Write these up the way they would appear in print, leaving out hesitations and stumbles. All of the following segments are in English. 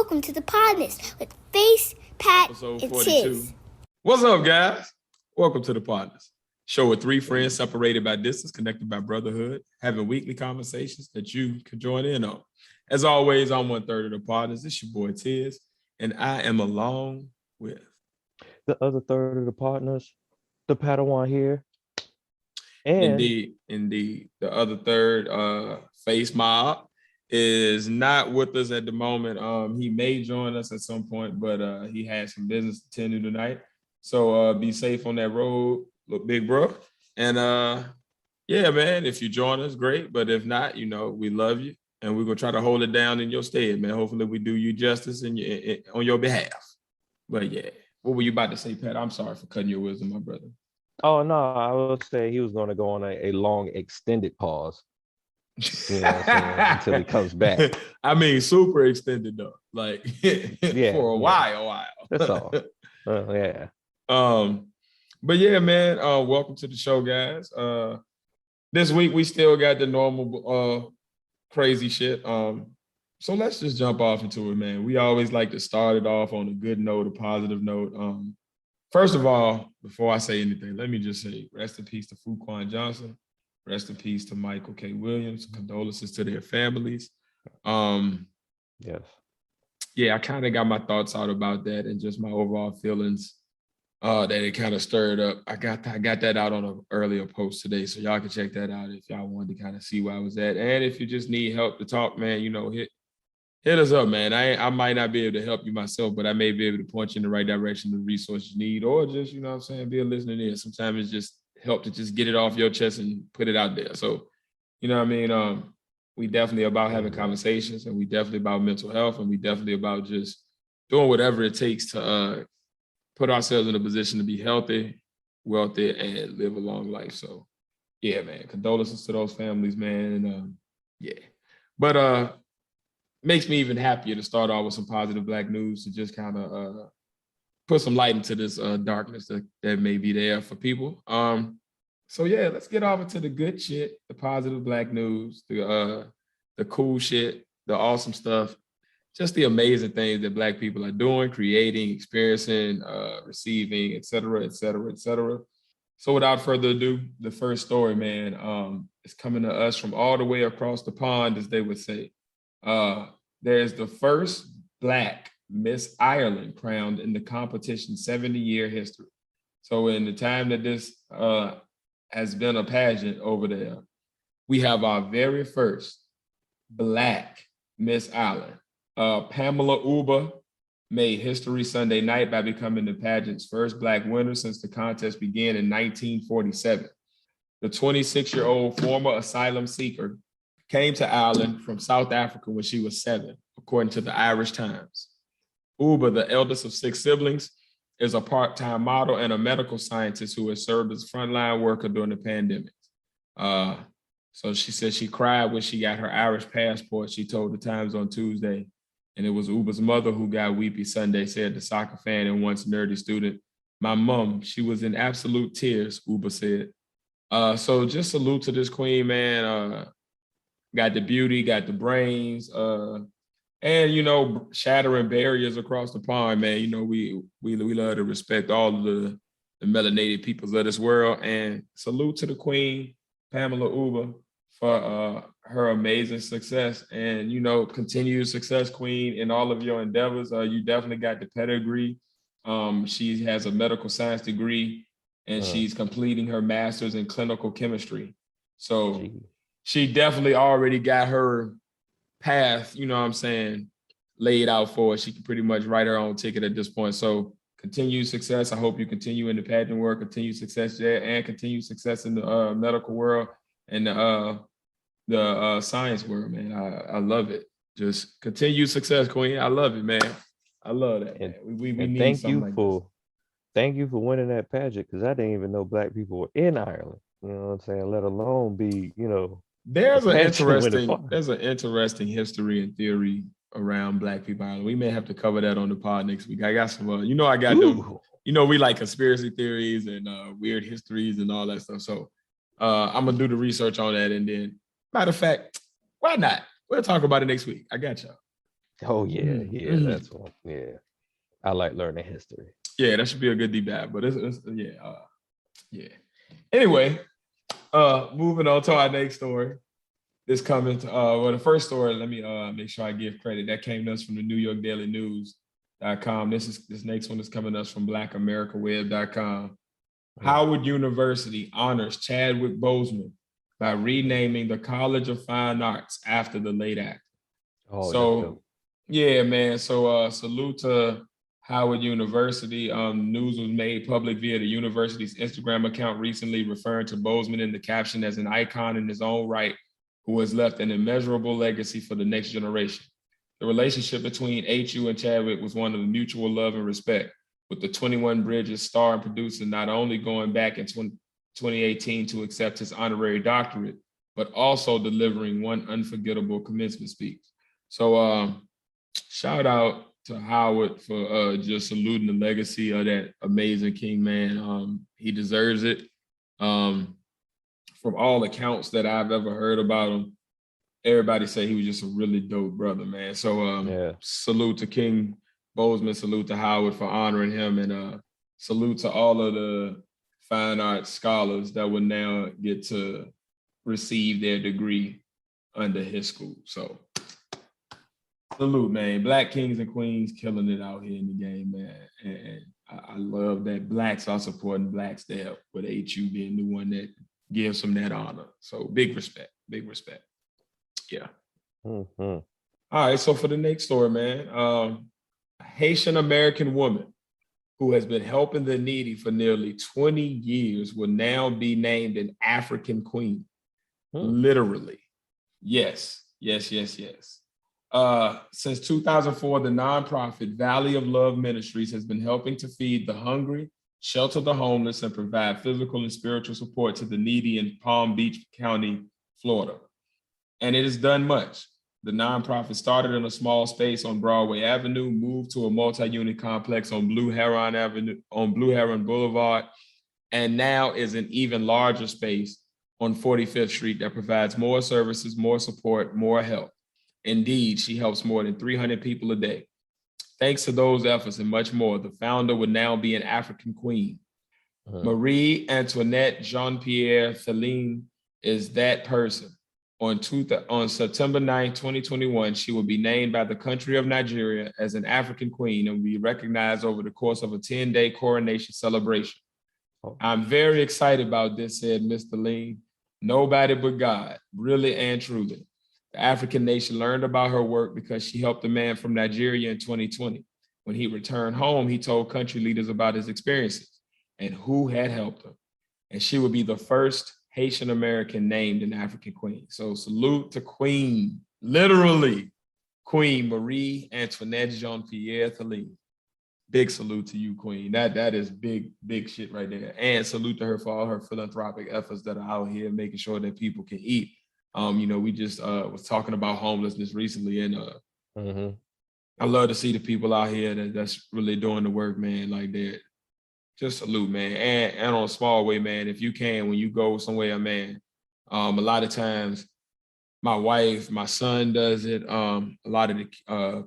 welcome to the Podnas with Face, Pat, Episode and 42. Tiz. What's up, guys? Welcome to the Podnas, show with three friends separated by distance, connected by brotherhood, having weekly conversations that you can join in on. As always, I'm 1/3 of the Podnas. It's your boy Tiz, and I am along with the other third of the partners, the Padawan here. And indeed. The other third, Face Mob, is not with us at the moment. He may join us at some point, but he had some business to tend to tonight. So be safe on that road, look, big bro. And yeah, man, if you join us, great. But if not, you know, we love you. And we're gonna try to hold it down in your stead, man. Hopefully we do you justice on your behalf. But yeah, what were you about to say, Pat? I'm sorry for cutting your wisdom, my brother. oh no, I would say he was going to go on a long extended pause. You know what I'm saying? Until he comes back. I mean, super extended though, like for a while. That's all. Yeah. But yeah, man. Welcome to the show, guys. This week we still got the normal crazy shit. So let's just jump off into it, man. We always like to start it off on a good note, a positive note. First of all, before I say anything, let me just say rest in peace to Fuquan Johnson. Rest in peace to Michael K. Williams. Condolences to their families. Yes. Yeah, I kind of got my thoughts out about that and just my overall feelings that it kind of stirred up. I got that out on an earlier post today, so y'all can check that out if y'all wanted to kind of see where I was at. And if you just need help to talk, man, you know, hit us up, man. I might not be able to help you myself, but I may be able to point you in the right direction, the resources you need, or just, you know what I'm saying, be a listening ear. Sometimes it's just help to just get it off your chest and put it out there. So, you know what I mean? We definitely about having conversations, and we definitely about mental health, and we definitely about just doing whatever it takes to put ourselves in a position to be healthy, wealthy, and live a long life. So yeah, man, condolences to those families, man. And yeah, but makes me even happier to start off with some positive Black news to just kind of put some light into this darkness that may be there for people. So yeah, let's get off into the good shit, the positive Black news, the cool shit, the awesome stuff, just the amazing things that Black people are doing, creating, experiencing, receiving, et cetera, et cetera, et cetera. So without further ado, the first story, man, is coming to us from all the way across the pond, as they would say. There's the first Black Miss Ireland crowned in the competition's 70-year history. So in the time that this has been a pageant over there, we have our very first Black Miss Ireland. Pamela Uba made history Sunday night by becoming the pageant's first Black winner since the contest began in 1947. The 26-year-old former asylum seeker came to Ireland from South Africa when she was 7, according to the Irish Times. Uba, the eldest of 6 siblings, is a part-time model and a medical scientist who has served as a frontline worker during the pandemic. So she said she cried when she got her Irish passport, she told the Times on Tuesday. And it was Uba's mother who got weepy Sunday, said the soccer fan and once nerdy student. My mom, she was in absolute tears, Uba said. So just salute to this queen, man. Got the beauty, got the brains, and, you know, shattering barriers across the pond, man. You know, we love to respect all of the melanated peoples of this world. And salute to the queen, Pamela Uba, for her amazing success. And, you know, continued success, queen, in all of your endeavors. You definitely got the pedigree. She has a medical science degree, and she's completing her master's in clinical chemistry. So she definitely already got her path, you know what I'm saying, laid out for her. She can pretty much write her own ticket at this point. So continued success. I hope you continue in the pageant work, continued success there, and continued success in the medical world and the science world, man. I love it. Just continued success, queen. I love it, man. I love that. Man. We need thank something you like for this. Thank you for winning that pageant, because I didn't even know Black people were in Ireland. You know what I'm saying? Let alone be, you know. There's an interesting history and theory around Black people Ireland. We may have to cover that on the pod next week. I got some, you know, I got them. You know, we like conspiracy theories and weird histories and all that stuff. So I'm gonna do the research on that, and then, matter of fact, why not? We'll talk about it next week. I got y'all. Oh yeah, Mhm. that's one. Yeah, I like learning history. Yeah, that should be a good debate. But it's yeah. Anyway, moving on to our next story. This coming to the first story, let me make sure I give credit. That came to us from the New York Daily News.com. This next one is coming to us from blackamericaweb.com. Howard University honors Chadwick Boseman by renaming the College of Fine Arts after the late actor. Oh, that's So dope. yeah, man. So salute to Howard University. News was made public via the university's Instagram account recently, referring to Boseman in the caption as an icon in his own right, who has left an immeasurable legacy for the next generation. The relationship between HU and Chadwick was one of mutual love and respect, with the 21 Bridges star and producer not only going back in 2018 to accept his honorary doctorate, but also delivering one unforgettable commencement speech. So shout out to Howard for just saluting the legacy of that amazing King, man. He deserves it. From all accounts that I've ever heard about him, everybody say he was just a really dope brother, man. So salute to King Boseman, salute to Howard for honoring him, and salute to all of the fine arts scholars that will now get to receive their degree under his school. So salute, man. Black kings and queens killing it out here in the game, man. And I love that blacks are supporting blacks there, with HU being the one that gives them that honor. So big respect, big respect. Yeah. Mm-hmm. All right. So for the next story, man, a Haitian American woman who has been helping the needy for nearly 20 years will now be named an African queen. Literally. Yes. Since 2004, the nonprofit Valley of Love Ministries has been helping to feed the hungry, shelter the homeless, and provide physical and spiritual support to the needy in Palm Beach County, Florida. And it has done much. The nonprofit started in a small space on Broadway Avenue, moved to a multi-unit complex on Blue Heron Boulevard, and now is an even larger space on 45th Street that provides more services, more support, more help. Indeed, she helps more than 300 people a day. Thanks to those efforts and much more, the founder would now be an African queen. Marie Antoinette Jean-Pierre Thelin is that person. On September 9, 2021, she will be named by the country of Nigeria as an African queen and will be recognized over the course of a 10-day coronation celebration. I'm very excited about this, said Mr. Lean. Nobody but God, really and truly. The African nation learned about her work because she helped a man from Nigeria in 2020. When he returned home, he told country leaders about his experiences and who had helped him. And she would be the first Haitian American named an African queen. So salute to Queen, literally Queen Marie Antoinette Jean-Pierre Thelin. Big salute to you, Queen. That is big shit right there. And salute to her for all her philanthropic efforts that are out here making sure that people can eat. We just was talking about homelessness recently, and I love to see the people out here that's really doing the work, man. Like that. Just salute, man. And on a small way, man, if you can, when you go somewhere, man, a lot of times my wife, my son does it. A lot of the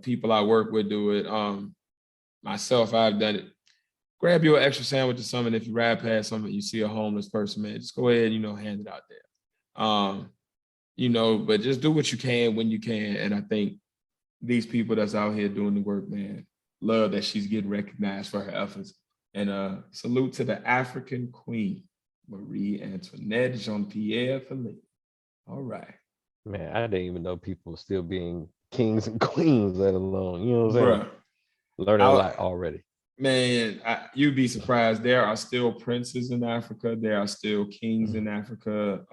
people I work with do it. Myself, I've done it. Grab you an extra sandwich or something. If you ride past something, you see a homeless person, man, just go ahead, hand it out there. But just do what you can when you can. And I think these people that's out here doing the work, man, love that she's getting recognized for her efforts. And salute to the African queen, Marie Antoinette Jean-Pierre Thelin. All right. Man, I didn't even know people were still being kings and queens, let alone, you know what I'm saying? Bruh, Learning a lot already. Man, you'd be surprised. There are still princes in Africa. There are still kings in Africa.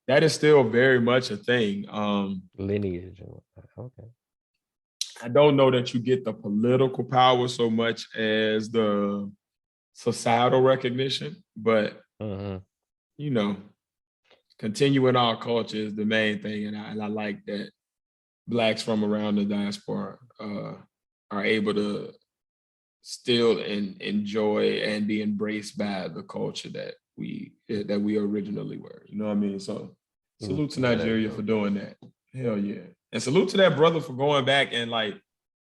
That is still very much a thing. Lineage and whatnot. Okay. I don't know that you get the political power so much as the societal recognition, but continuing our culture is the main thing, and I like that Blacks from around the diaspora are able to still enjoy and be embraced by the culture that we originally were. You know what I mean? So salute to Nigeria for doing that. Hell yeah. And salute to that brother for going back and like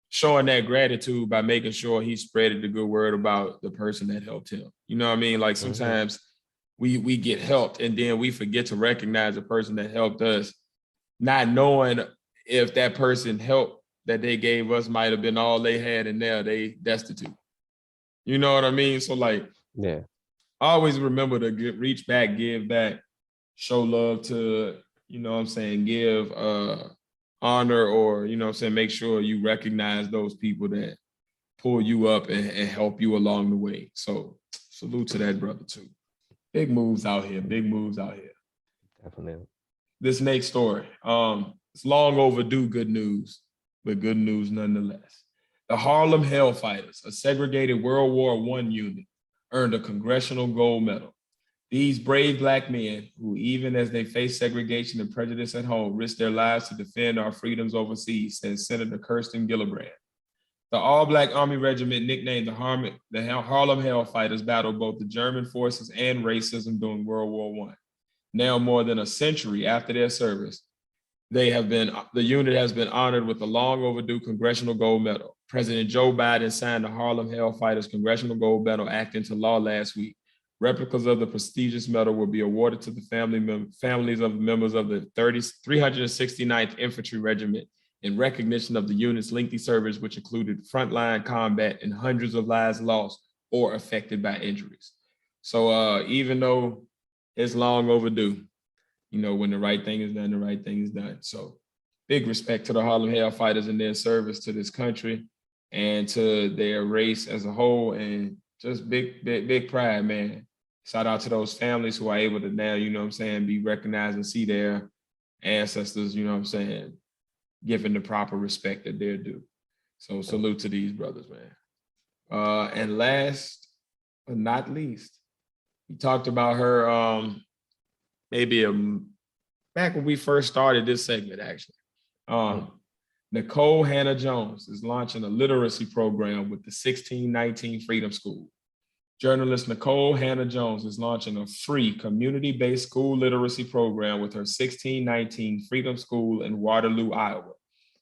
showing that gratitude by making sure he spreaded the good word about the person that helped him. You know what I mean? Like sometimes we get helped and then we forget to recognize the person that helped us, not knowing if that person help that they gave us might have been all they had and now they destitute. You know what I mean? So like, yeah, always remember to reach back, give back, show love to, you know what I'm saying, give honor, or, you know what I'm saying, make sure you recognize those people that pull you up and help you along the way. So salute to that brother too. Big moves out here, big moves out here. definitely. This next story, it's long overdue good news, but good news nonetheless. The Harlem Hellfighters, a segregated World War I unit, earned a congressional gold medal. These brave Black men, who even as they face segregation and prejudice at home, risk their lives to defend our freedoms overseas, says Senator Kirsten Gillibrand. The all-Black Army Regiment, nicknamed the Harlem Hellfighters, battled both the German forces and racism during World War I. Now, more than a century after their service, the unit has been honored with a long overdue Congressional Gold Medal. President Joe Biden signed the Harlem Hellfighters Congressional Gold Medal Act into law last week. Replicas of the prestigious medal will be awarded to the families of members of the 369th Infantry Regiment in recognition of the unit's lengthy service, which included frontline combat and hundreds of lives lost or affected by injuries. So even though it's long overdue, you know, when the right thing is done, the right thing is done. So big respect to the Harlem Hellfighters and their service to this country and to their race as a whole, and just big pride, man. Shout out to those families who are able to now, you know what I'm saying, be recognized and see their ancestors, you know what I'm saying, given the proper respect that they're due. So salute to these brothers, man. And last but not least, we talked about her maybe back when we first started this segment, actually. Nicole Hannah-Jones is launching a literacy program with the 1619 Freedom School. Journalist Nicole Hannah-Jones is launching a free community-based school literacy program with her 1619 Freedom School in Waterloo, Iowa.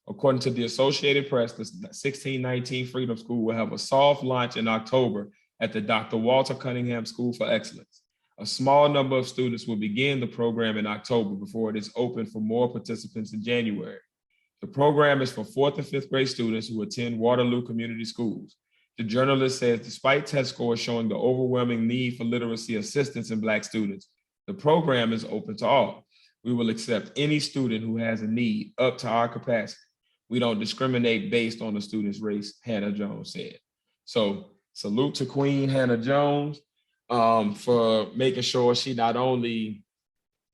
According to the Associated Press, the 1619 Freedom School will have a soft launch in October at the Dr. Walter Cunningham School for Excellence. A small number of students will begin the program in October before it is open for more participants in January. The program is for 4th and 5th grade students who attend Waterloo Community Schools. The journalist says, despite test scores showing the overwhelming need for literacy assistance in Black students, the program is open to all. We will accept any student who has a need up to our capacity. We don't discriminate based on the student's race, Hannah-Jones said. So salute to Queen Hannah-Jones for making sure she not only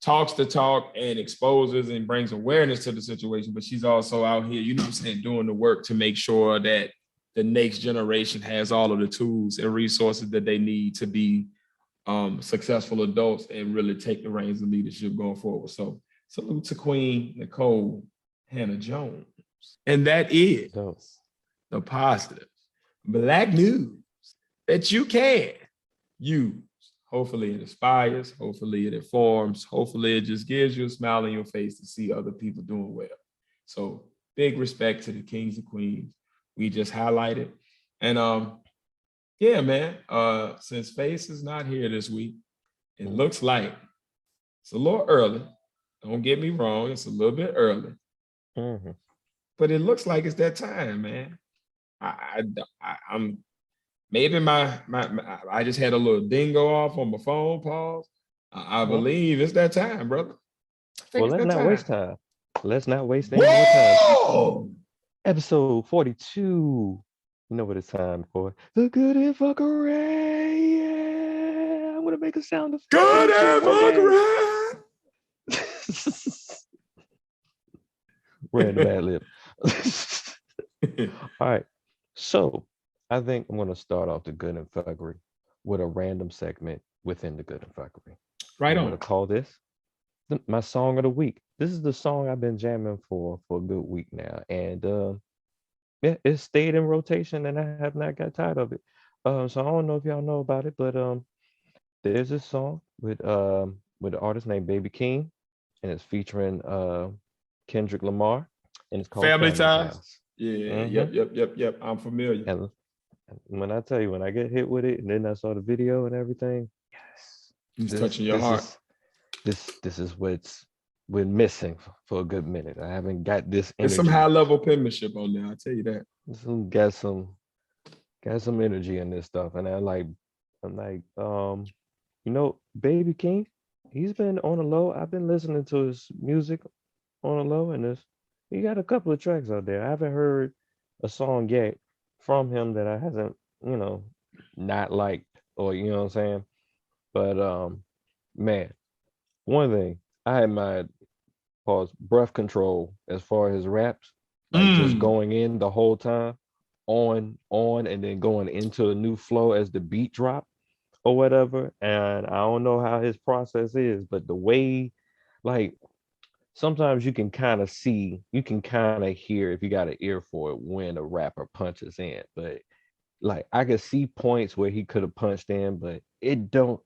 talks the talk and exposes and brings awareness to the situation, but she's also out here, you know what I'm saying, doing the work to make sure that the next generation has all of the tools and resources that they need to be successful adults and really take the reins of leadership going forward. So salute to Queen Nicole Hannah-Jones. And that is the positive Black news that you can use. Hopefully it inspires, hopefully it informs, hopefully it just gives you a smile on your face to see other people doing well. So big respect to the kings and queens we just highlighted. And yeah, man, since Face is not here this week, it looks like it's a little early. Don't get me wrong, it's a little bit early. But it looks like it's that time, man. I'm maybe I just had a little dingo off on my phone, pause. I believe it's that time, brother. Well, let's not waste time. Let's not waste any more time. Episode 42. You know what it's time for. The Good and Fuckery. Yeah, I'm gonna make a sound effect. Good and Fuckery. Random ad lib. All right. So I think I'm gonna start off the Good and Fuckery with a random segment within the Good and Fuckery. Right on. I'm gonna call this my song of the week. This is the song I've been jamming for a good week now, and yeah, it stayed in rotation, and I have not got tired of it. So I don't know if y'all know about it, but there's this song with an artist named Baby King, and it's featuring Kendrick Lamar. and it's called Family Family's Ties. House. Yeah, Mm-hmm. yep. I'm familiar. And when I tell you, when I get hit with it, and then I saw the video and everything, yes, He's this touching your this heart. is this is what's been missing for a good minute. I haven't got this There's some energy. high level penmanship on there. I'll tell you that. Got some energy in this stuff, and I'm like, Baby King, he's been on the low. I've been listening to his music on the low, and he got a couple of tracks out there. I haven't heard a song yet from him that I hasn't, not liked, or you know what I'm saying. But man, one thing I admired Paul's breath control as far as his raps, like just going in the whole time, on, and then going into a new flow as the beat drop or whatever. And I don't know how his process is, but the way, like, sometimes you can kind of see, you can kind of hear if you got an ear for it when a rapper punches in. But like I could see points where he could have punched in, but it don't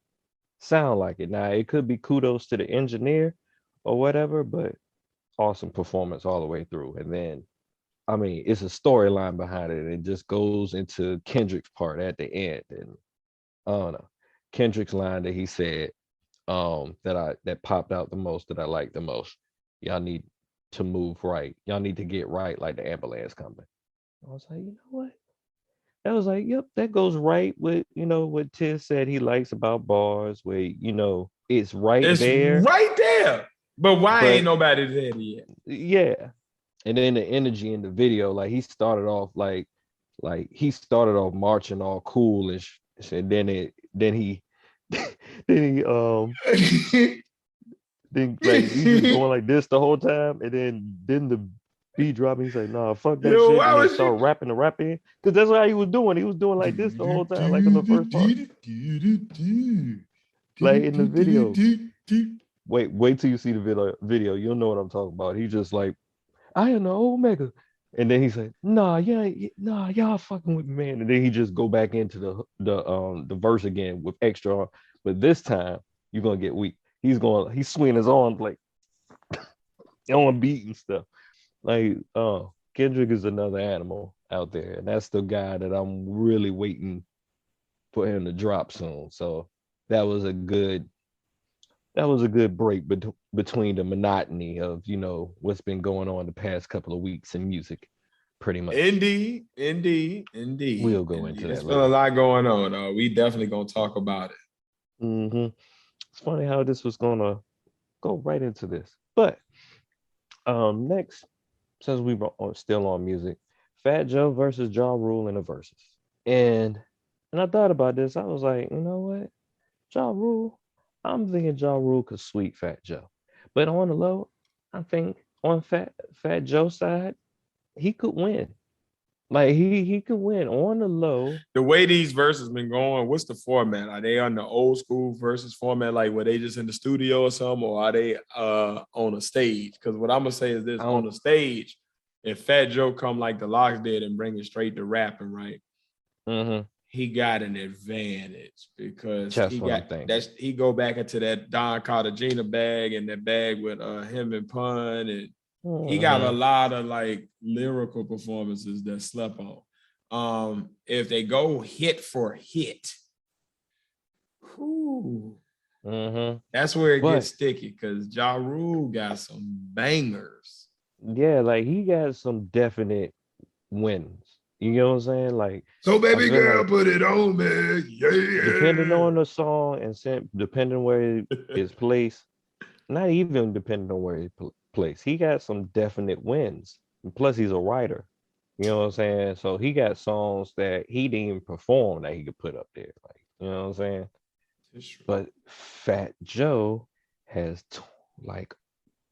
sound like it. Now it could be kudos to the engineer or whatever, but awesome performance all the way through. And then I mean, it's a storyline behind it. It just goes into Kendrick's part at the end. And I don't know. Kendrick's line that he said, that popped out the most, that I liked the most. Y'all need to move right. Y'all need to get right like the ambulance coming. I was like, you know what? I was like, yep, that goes right with, what Tiz said he likes about bars, where, it's right It's there. right there. But why ain't But nobody there yet? yeah. And then the energy in the video, like he started off he started off marching all cool and and then he then like he just going like this the whole time, and then the beat drop, he's like, nah, fuck that Yo, shit, why and then was start rapping the rap in, because that's how he was doing. He was doing like this the whole time, like on the first part, like in the video. Wait till you see the video. You'll know what I'm talking about. He just like, I am the Omega. And then he's like, nah, yeah, nah, y'all fucking with me, man. And then he just go back into the verse again with extra, but this time you're gonna get weak. He's swinging his arms like on beat and stuff. Like, Kendrick is another animal out there, and that's the guy that I'm really waiting for him to drop soon. So that was a good break between the monotony of what's been going on the past couple of weeks in music, pretty much. Indeed. We'll go into There's that been a later. lot going on. We definitely gonna talk about it. Mm-hmm. It's funny how this was gonna go right into this, but next, since we were still on music, Fat Joe versus Ja Rule in the verses, and I thought about this. I was like, you know what, Ja Rule. I'm thinking Ja Rule could sweep Fat Joe. But on the low, I think on Fat Joe's side, he could win. Like he could win on the low. The way these verses been going, what's the format? Are they on the old school versus format, like were they just in the studio or something, or are they on a stage? Because what I'm gonna say is this: on the stage, if Fat Joe come like the Locks did and bring it straight to rapping, right? Mm-hmm. He got an advantage because he go back into that Don Cartagena bag and that bag with him and Pun, and he got a lot of like lyrical performances that slept on. If they go hit for hit, that's where it gets sticky, because Ja Rule got some bangers. Yeah, like he got some definite wins. You know what I'm saying? Like, so baby girl, like, put it on, man. Yeah. Depending on the song and depending where it's placed, not even depending on where it's placed, he got some definite wins. And plus, he's a writer. You know what I'm saying? So he got songs that he didn't even perform that he could put up there. Like, you know what I'm saying? But Fat Joe has like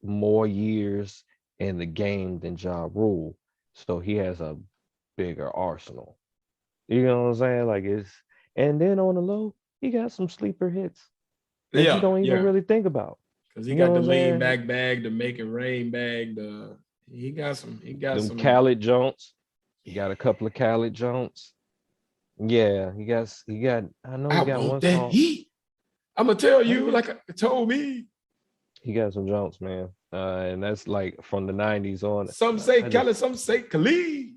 more years in the game than Ja Rule, so he has a bigger arsenal. You know what I'm saying? Like and then on the low, he got some sleeper hits that you don't even really think about. Because he got the lean back bag, the make it rain bag, he got some Khaled Jones. He got a couple of Khaled Jones. Yeah, he got I know he got one song. I'm gonna tell you, like I told me. He got some Jones, man. And that's like from the 90s on. Some say I Kelly, just some say Khalid.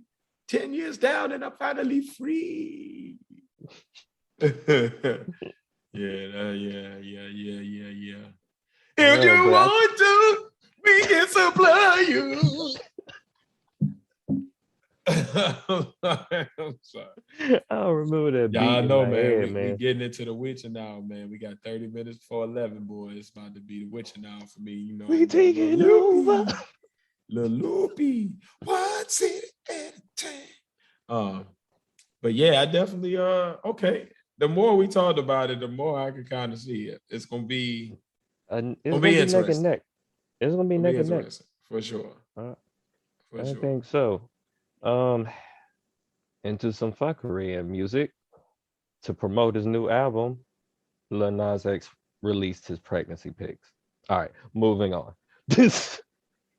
10 years down and I'm finally free. Yeah, yeah. If no, you but want to, we can supply you. I'm sorry. I don't remember that Y'all beat in know, my man. head, We man. getting into the witching now, man. We got 30 minutes before 11, boy. It's about to be the witching now for me. You know, We I'm getting a taking little over. loopy. Little loopy. One city at a time. But yeah, I definitely okay. The more we talked about it, the more I could kind of see it. It's gonna be It's gonna be neck and interesting. neck. It's gonna be Gonna be neck and neck. interesting for sure. Uh, For I sure. think so. Um, into some fuckery and music to promote his new album. Lil Nas X released his pregnancy pics. All right, moving on. This,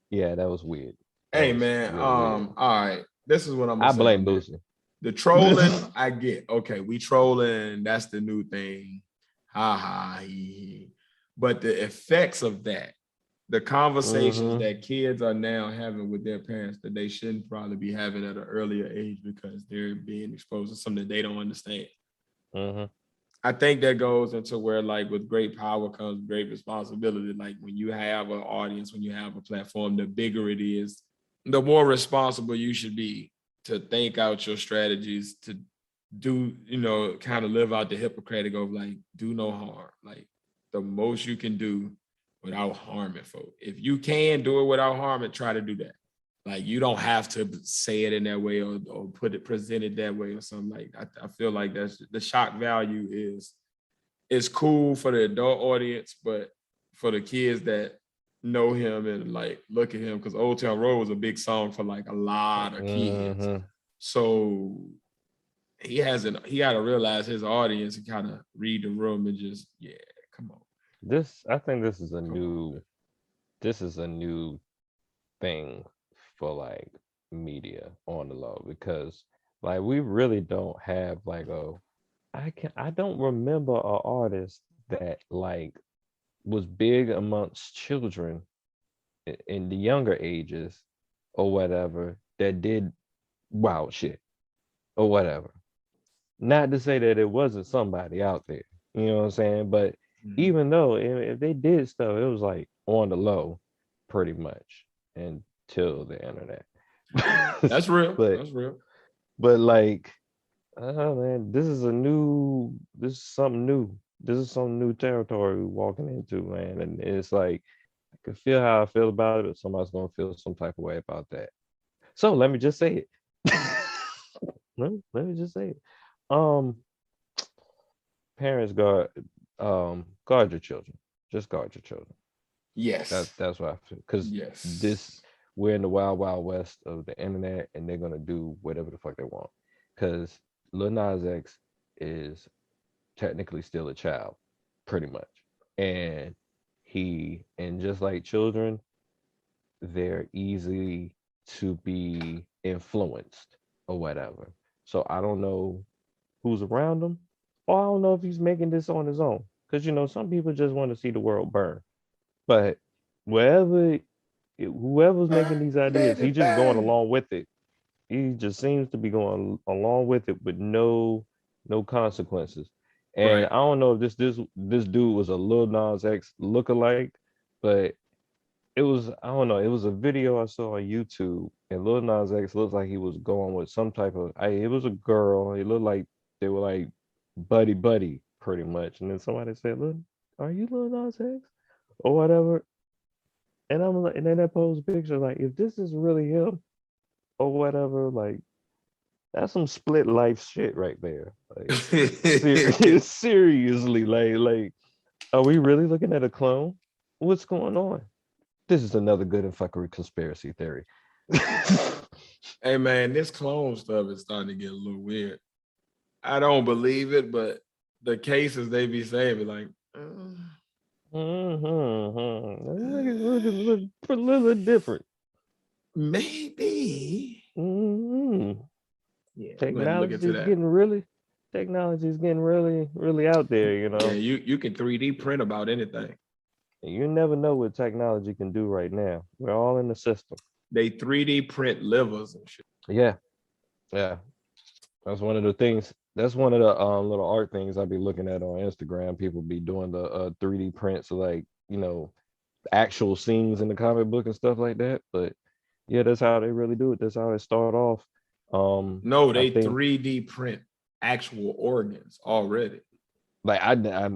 yeah, that was weird. That Hey was man, real weird. all right. This is what I'm gonna I say blame on that. Boosie. The trolling, I get. Okay, we trolling. That's the new thing. Ha ha. He. But the effects of that, the conversations Mm-hmm. that kids are now having with their parents that they shouldn't probably be having at an earlier age because they're being exposed to something that they don't understand. Mm-hmm. I think that goes into where, like, with great power comes great responsibility. Like, when you have an audience, when you have a platform, the bigger it is, the more responsible you should be to think out your strategies, to do, kind of live out the Hippocratic of, like, do no harm. Like, the most you can do without harming folk. If you can do it without harming, try to do that. Like, you don't have to say it in that way or present it that way or something. Like, I feel like that's the shock value is cool for the adult audience, but for the kids that know him and like look at him, because Old Town Road was a big song for like a lot of kids. Mm-hmm. So he got to realize his audience and kind of read the room and just, yeah, come on. I think this is Come on, man. a new thing for like media on the low because like we really don't have like I don't remember a artist that like was big amongst children in the younger ages or whatever that did wild shit or whatever. Not to say that it wasn't somebody out there, you know what I'm saying? But Mhm. even though if they did stuff, it was like on the low, pretty much until the internet. That's real. but That's real. but like, oh man, this is something new. This is some new territory we're walking into, man. And it's like I can feel how I feel about it, but somebody's gonna feel some type of way about that. So let me just say it. Let me just say it. Um, Parents guard your children. Just guard your children. Yes. That's what I feel. Because Yes. this we're in the wild west of the internet, and they're gonna do whatever the fuck they want. Because Lil Nas X is technically still a child, pretty much, and and just like children, they're easy to be influenced or whatever. So I don't know who's around him, or I don't know if he's making this on his own. Because some people just want to see the world burn. But whoever's making these ideas, Baby, he's just going bang. along with it. He just seems to be going along with it with no consequences. And Right. I don't know if this dude was a Lil Nas X lookalike, but I don't know, it was a video I saw on YouTube, and Lil Nas X looked like he was going with some type of it was a girl. It looked like they were like buddy pretty much. And then somebody said, "Look, are you Lil Nas X?" or whatever. And I'm like, and then I posed a picture like, if this is really him or whatever, like that's some split life shit right there. Like seriously, like are we really looking at a clone? What's going on? This is another good and fuckery conspiracy theory. Hey man, this clone stuff is starting to get a little weird. I don't believe it, but the cases they be saying be like, Look a little different. maybe. Mm-hmm. Yeah, I'm gonna look Technology into is that. getting really, really out there, Yeah, you can 3D print about anything. And you never know what technology can do right now. We're all in the system. They 3D print livers and shit. Yeah, yeah. That's one of the things. That's one of the little art things I be looking at on Instagram. People be doing the 3D prints of like, actual scenes in the comic book and stuff like that. But yeah, that's how they really do it. That's how it start off. No, I they think 3D print actual organs already. like I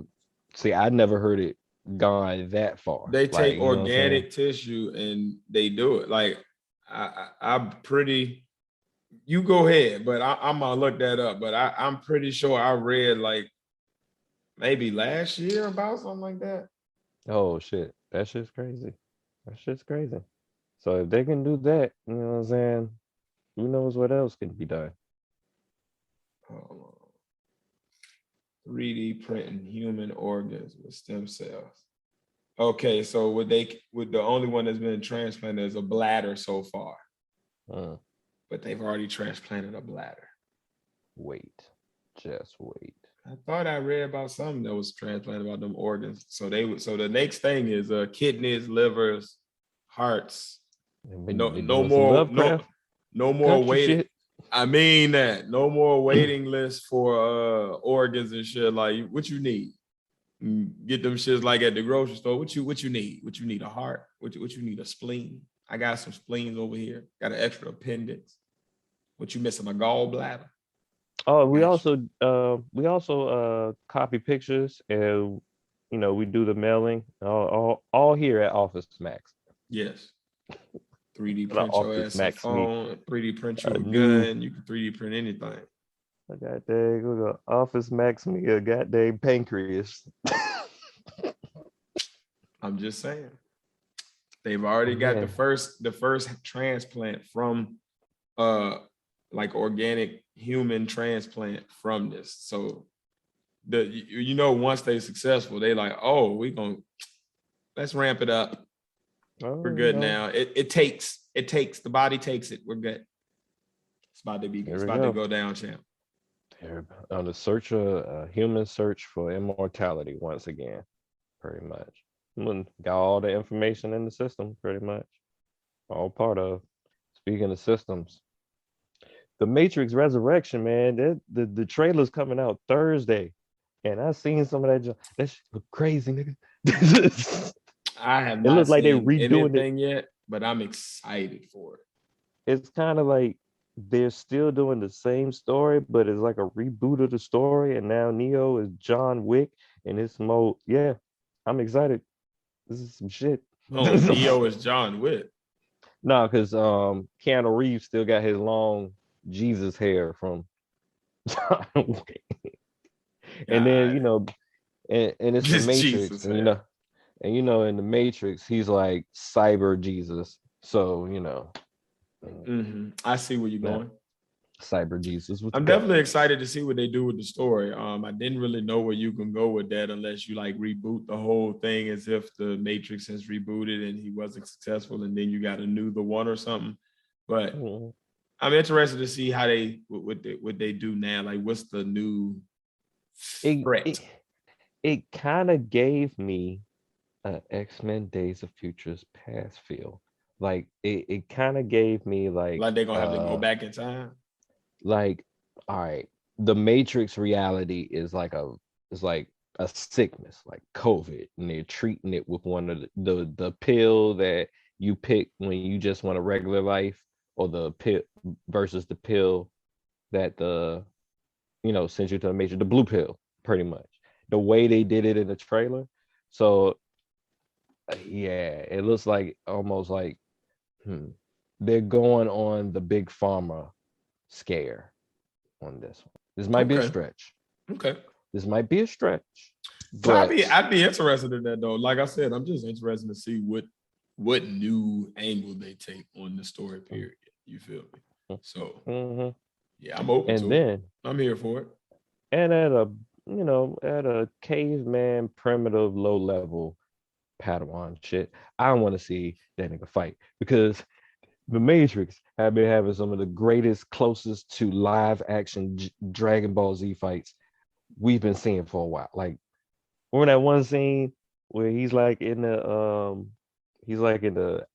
see, I never heard it gone that far. They Like, take you know what I'm saying? organic tissue and they do it. Like I'm pretty. You go ahead, but I'm gonna look that up. But I'm pretty sure I read like maybe last year about something like that. Oh shit. That shit's crazy. That shit's crazy. So if they can do that, you know what I'm saying? Who knows what else can be done? 3D printing human organs with stem cells. Okay, so would the only one that's been transplanted is a bladder so far, Mm, but they've already transplanted a bladder. wait. Just wait. I thought I read about something that was transplanted about them organs. So the next thing is kidneys, livers, hearts. No, They no doing some more, Lovecraft no more country waiting. shit. I mean that. No more waiting lists for organs and shit. Like what you need. Get them shits like at the grocery store. What you need? What you need? A heart? What you need? A spleen? I got some spleens over here. Got an extra appendix. What you missing? A gallbladder? Oh, we Gotcha. also copy pictures and we do the mailing all here at Office Max. Yes. 3D The print your Office ass a Max me phone. 3D print you a a new gun. You can 3D print anything. I got dang Office Max me a goddamn pancreas. I'm just saying. They've already got the first transplant from like organic human transplant from this. So once they successful, they like, oh, let's ramp it up. We're good now. It takes the body takes it. We're good. It's about to go down, champ. They're on the search a human search for immortality once again, pretty much. Got all the information in the system, pretty much. All part of. Speaking of systems, the Matrix Resurrection, man. The trailer's coming out Thursday, and I seen some of that. That shit look crazy, nigga. I have It not looks like they're seen redoing it. anything yet, but I'm excited for it. It's kind of like they're still doing the same story, but it's like a reboot of the story. And now Neo is John Wick, and it's more. Yeah, I'm excited. This is some shit. Oh, Neo is John Wick. No, because Keanu Reeves still got his long Jesus hair from John Wick. And then and it's the Just Matrix, Jesus and hair. in the Matrix, he's like cyber Jesus. So I see where you're going. Cyber Jesus. I'm definitely excited to see what they do with the story. I didn't really know where you can go with that unless you like reboot the whole thing as if the Matrix has rebooted and he wasn't successful, and then you got to new the one or something. But I'm interested to see how what they do now. Like, what's the new threat? It kind of gave me an X-Men Days of Futures Past feel. Like it kind of gave me like they're gonna have to go back in time. Like, all right, the Matrix reality is like a sickness, like COVID, and they're treating it with one of the pill that you pick when you just want a regular life, or the pill versus the pill that sends you to the Matrix, the blue pill, pretty much. The way they did it in the trailer. So yeah, it looks like almost like they're going on the big pharma scare on this one. This might be a stretch. Okay. This might be a stretch. But I'd be interested in that though. Like I said, I'm just interested to see what new angle they take on the story period. You feel me? So yeah, I'm open to it. I'm here for it. And at a caveman primitive low level Padawan shit, I don't want to see that nigga fight, because the Matrix have been having some of the greatest, closest to live action Dragon Ball Z fights we've been seeing for a while. Like, remember that one scene where he's like in the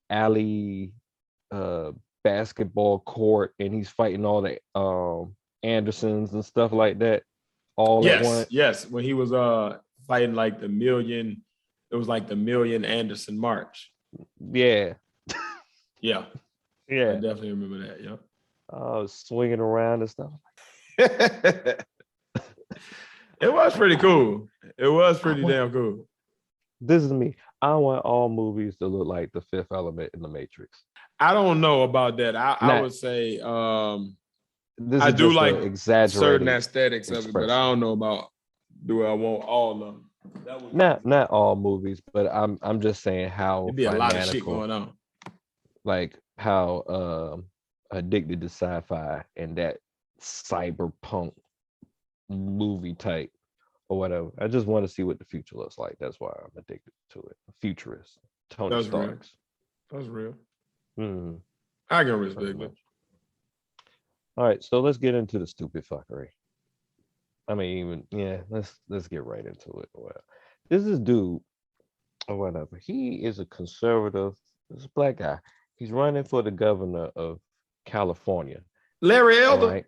alley basketball court, and he's fighting all the Andersons and stuff like that all at once. Yes. When he was fighting like the million, it was like the Million Anderson March. Yeah. Yeah. I Yeah. definitely remember that. Yeah. Swinging around and stuff. It was pretty cool. It was pretty damn cool. This is me. I want all movies to look like The Fifth Element in The Matrix. I don't know about that. I would say this I is do just like an exaggerated certain aesthetics of it, but expression. I don't know about do I want all of them. That was Not all movies, but I'm just saying how it'd be a lot of shit fanatical, going on. like how addicted to sci-fi and that cyberpunk movie type or whatever. I just want to see what the future looks like. That's why I'm addicted to it. Futurist. Tony That's real. Stark's. That's real. Mm, I can respect it. all right, so let's get into the stupid fuckery. I mean, let's get right into it. Well, this is dude or whatever. He is a conservative. This is a black guy. He's running for the governor of California. Larry All Elder. right.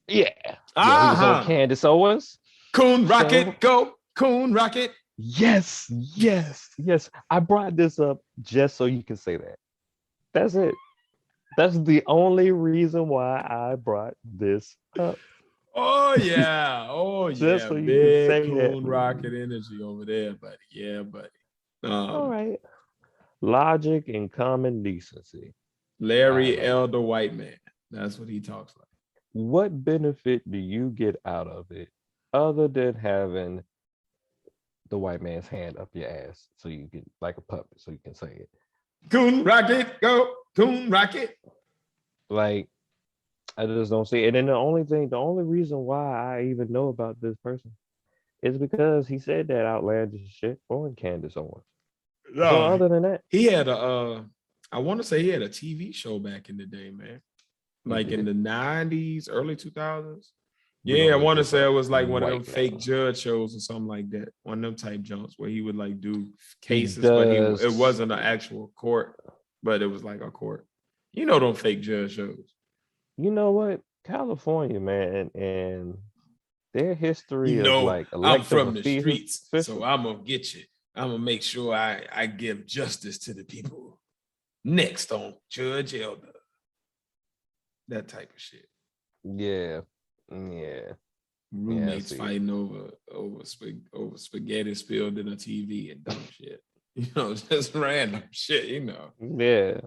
Yeah. He was on Candace Owens. Coon Rocket, go. Coon Rocket. Yes. I brought this up just so you can say that. That's it. That's the only reason why I brought this up. Oh yeah. Just so you can Big say Coon that. Rocket energy over there, buddy. Yeah, buddy. All right. Logic and common decency. Larry Elder White Man. That's what he talks like. What benefit do you get out of it other than having the white man's hand up your ass so you can, like a puppet, so you can say it? Coon Rocket, go. Coon Rocket. Like, I just don't see it. And then the only reason why I even know about this person is because he said that outlandish shit on Candace Owens. No, so other than that, he had I want to say he had a TV show back in the day, man. Like in the 90s, early 2000s. Yeah, I want to say it was like one of them fake judge shows or something like that. One of them type jumps where he would like do cases, but it wasn't an actual court, but it was like a court. You know them fake judge shows. You know what? California, man, and their history of like I'm from the streets, so I'm gonna get you. I'm gonna make sure I give justice to the people. Next on Judge Elder. That type of shit. Yeah. Roommates fighting over spaghetti spilled in a TV and dumb shit. You know, just random shit. You know. Yeah.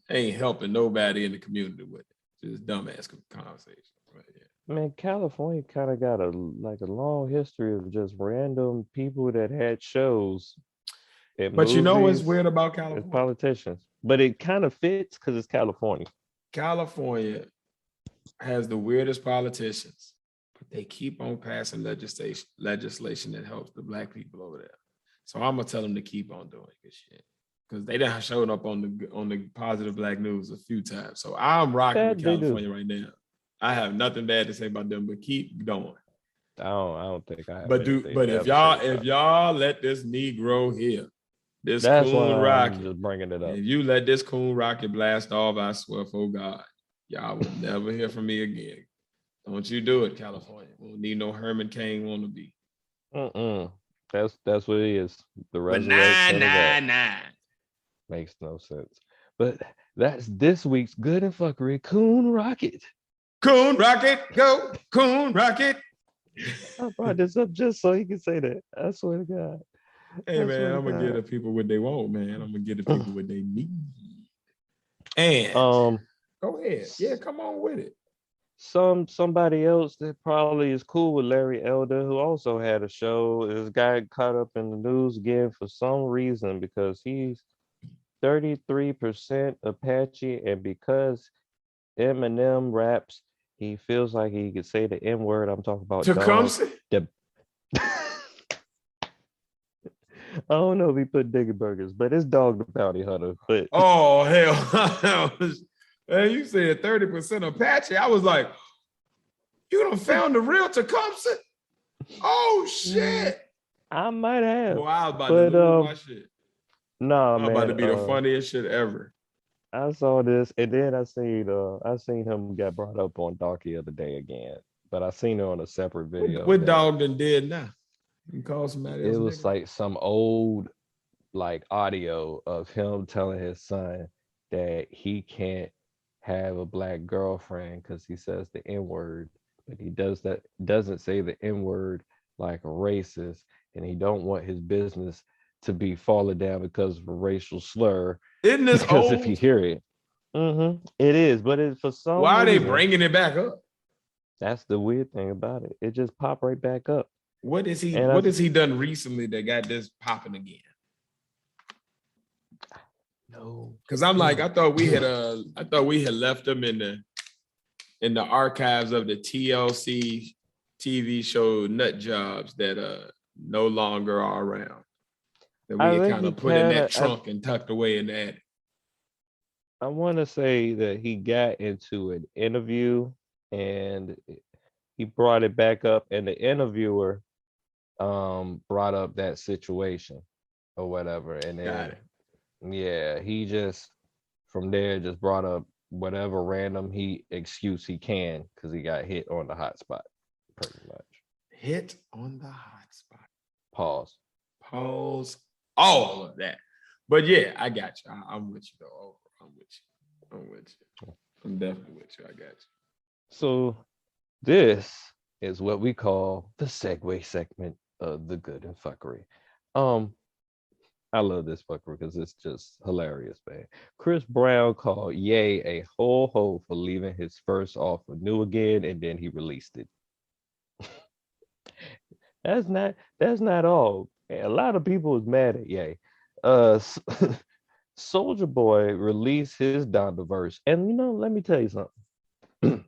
Ain't helping nobody in the community with it. Just dumbass conversation. But yeah. Man, California kind of got a long history of just random people that had shows. But you know what's weird about California? It's politicians. But it kind of fits because it's California. California has the weirdest politicians, but they keep on passing legislation that helps the black people over there. So I'm gonna tell them to keep on doing this shit because they done showed up on the positive black news a few times. So I'm rocking with California right now. I have nothing bad to say about them, but keep going. I don't think I have. But if y'all let this Negro here, this That's Coon Rocket, I'm just bringing it up. if you let this Coon Rocket blast off, I swear for God, y'all will never hear from me again. Don't you do it, California. We don't need no Herman Cain wannabe. That's what it is. The resurrection. But 999 makes no sense. But that's this week's Good and Fuckery. Coon Rocket. Coon Rocket, go. Coon Rocket. I brought this up just so he can say that. I swear to God. Hey, man, I'm going to give the people what they want, man. I'm going to give the people what they need. And go ahead. Yeah, come on with it. Somebody else that probably is cool with Larry Elder, who also had a show, is guy caught up in the news again for some reason because he's 33% Apache, and because Eminem raps, he feels like he could say the N-word. I'm talking about Tecumseh. I don't know if he put Digger Burgers, but it's Dog the Bounty Hunter. But oh hell, man, you said 30% Apache. I was like, you done found the real Tecumseh? Oh shit! I might have, Boy, I was about to but lose my shit. nah, I'm about to man. be the funniest shit ever. I saw this, and then I seen him get brought up on Dark the other day again, but I seen it on a separate video What that dog done did now? You call somebody it else was nigga? like some old like audio of him telling his son that he can't have a black girlfriend because he says the N word, but he doesn't say the N word like a racist, and he don't want his business to be falling down because of a racial slur. Isn't this Because if you old? hear it, it is, but it for some Why are they reason bringing it back up? that's the weird thing about it. It just popped right back up, What is he? and What has he done recently that got this popping again? no, Because I'm like, I thought we had left him in the archives of the TLC TV show Nut Jobs that no longer are around. That we I had think kind he of put in kind that of. trunk and tucked away in the attic. I want to say that he got into an interview and he brought it back up, and the interviewer brought up that situation or whatever, and Got then it. yeah, he just from there just brought up whatever random excuse he can because he got hit on the hot spot, pretty much. Hit on the hot spot. Pause. Pause. All of that. But yeah, I got you. I'm with you though. I'm with you. I'm with you. I'm definitely with you. I got you. So this is what we call the segue segment of the good and fuckery. Um, I love this fucker because it's just hilarious, man. Chris Brown called Ye a whole hoe for leaving his first off of New Again, and then he released it. That's not all. A lot of people was mad at Ye. Soldier Boy released his Donda verse, and let me tell you something.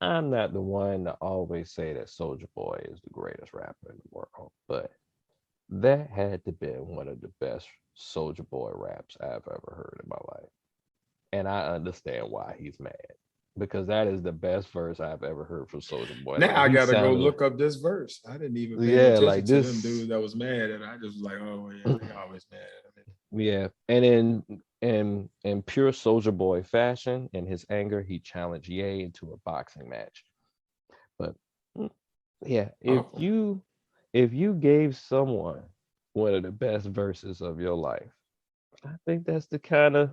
I'm not the one to always say that Soldier Boy is the greatest rapper in the world, but that had to be one of the best Soldier Boy raps I've ever heard in my life. And I understand why he's mad because that is the best verse I've ever heard from Soldier Boy. Now Like I he gotta go sounded, look up this verse. I didn't even pay yeah, attention like to them this, dudes that was mad, and I just was like, oh yeah, they always mad at me. yeah. And in pure Soldier Boy fashion, in his anger, he challenged Ye into a boxing match. But yeah, Oh, if you gave someone one of the best verses of your life, I think that's the kind of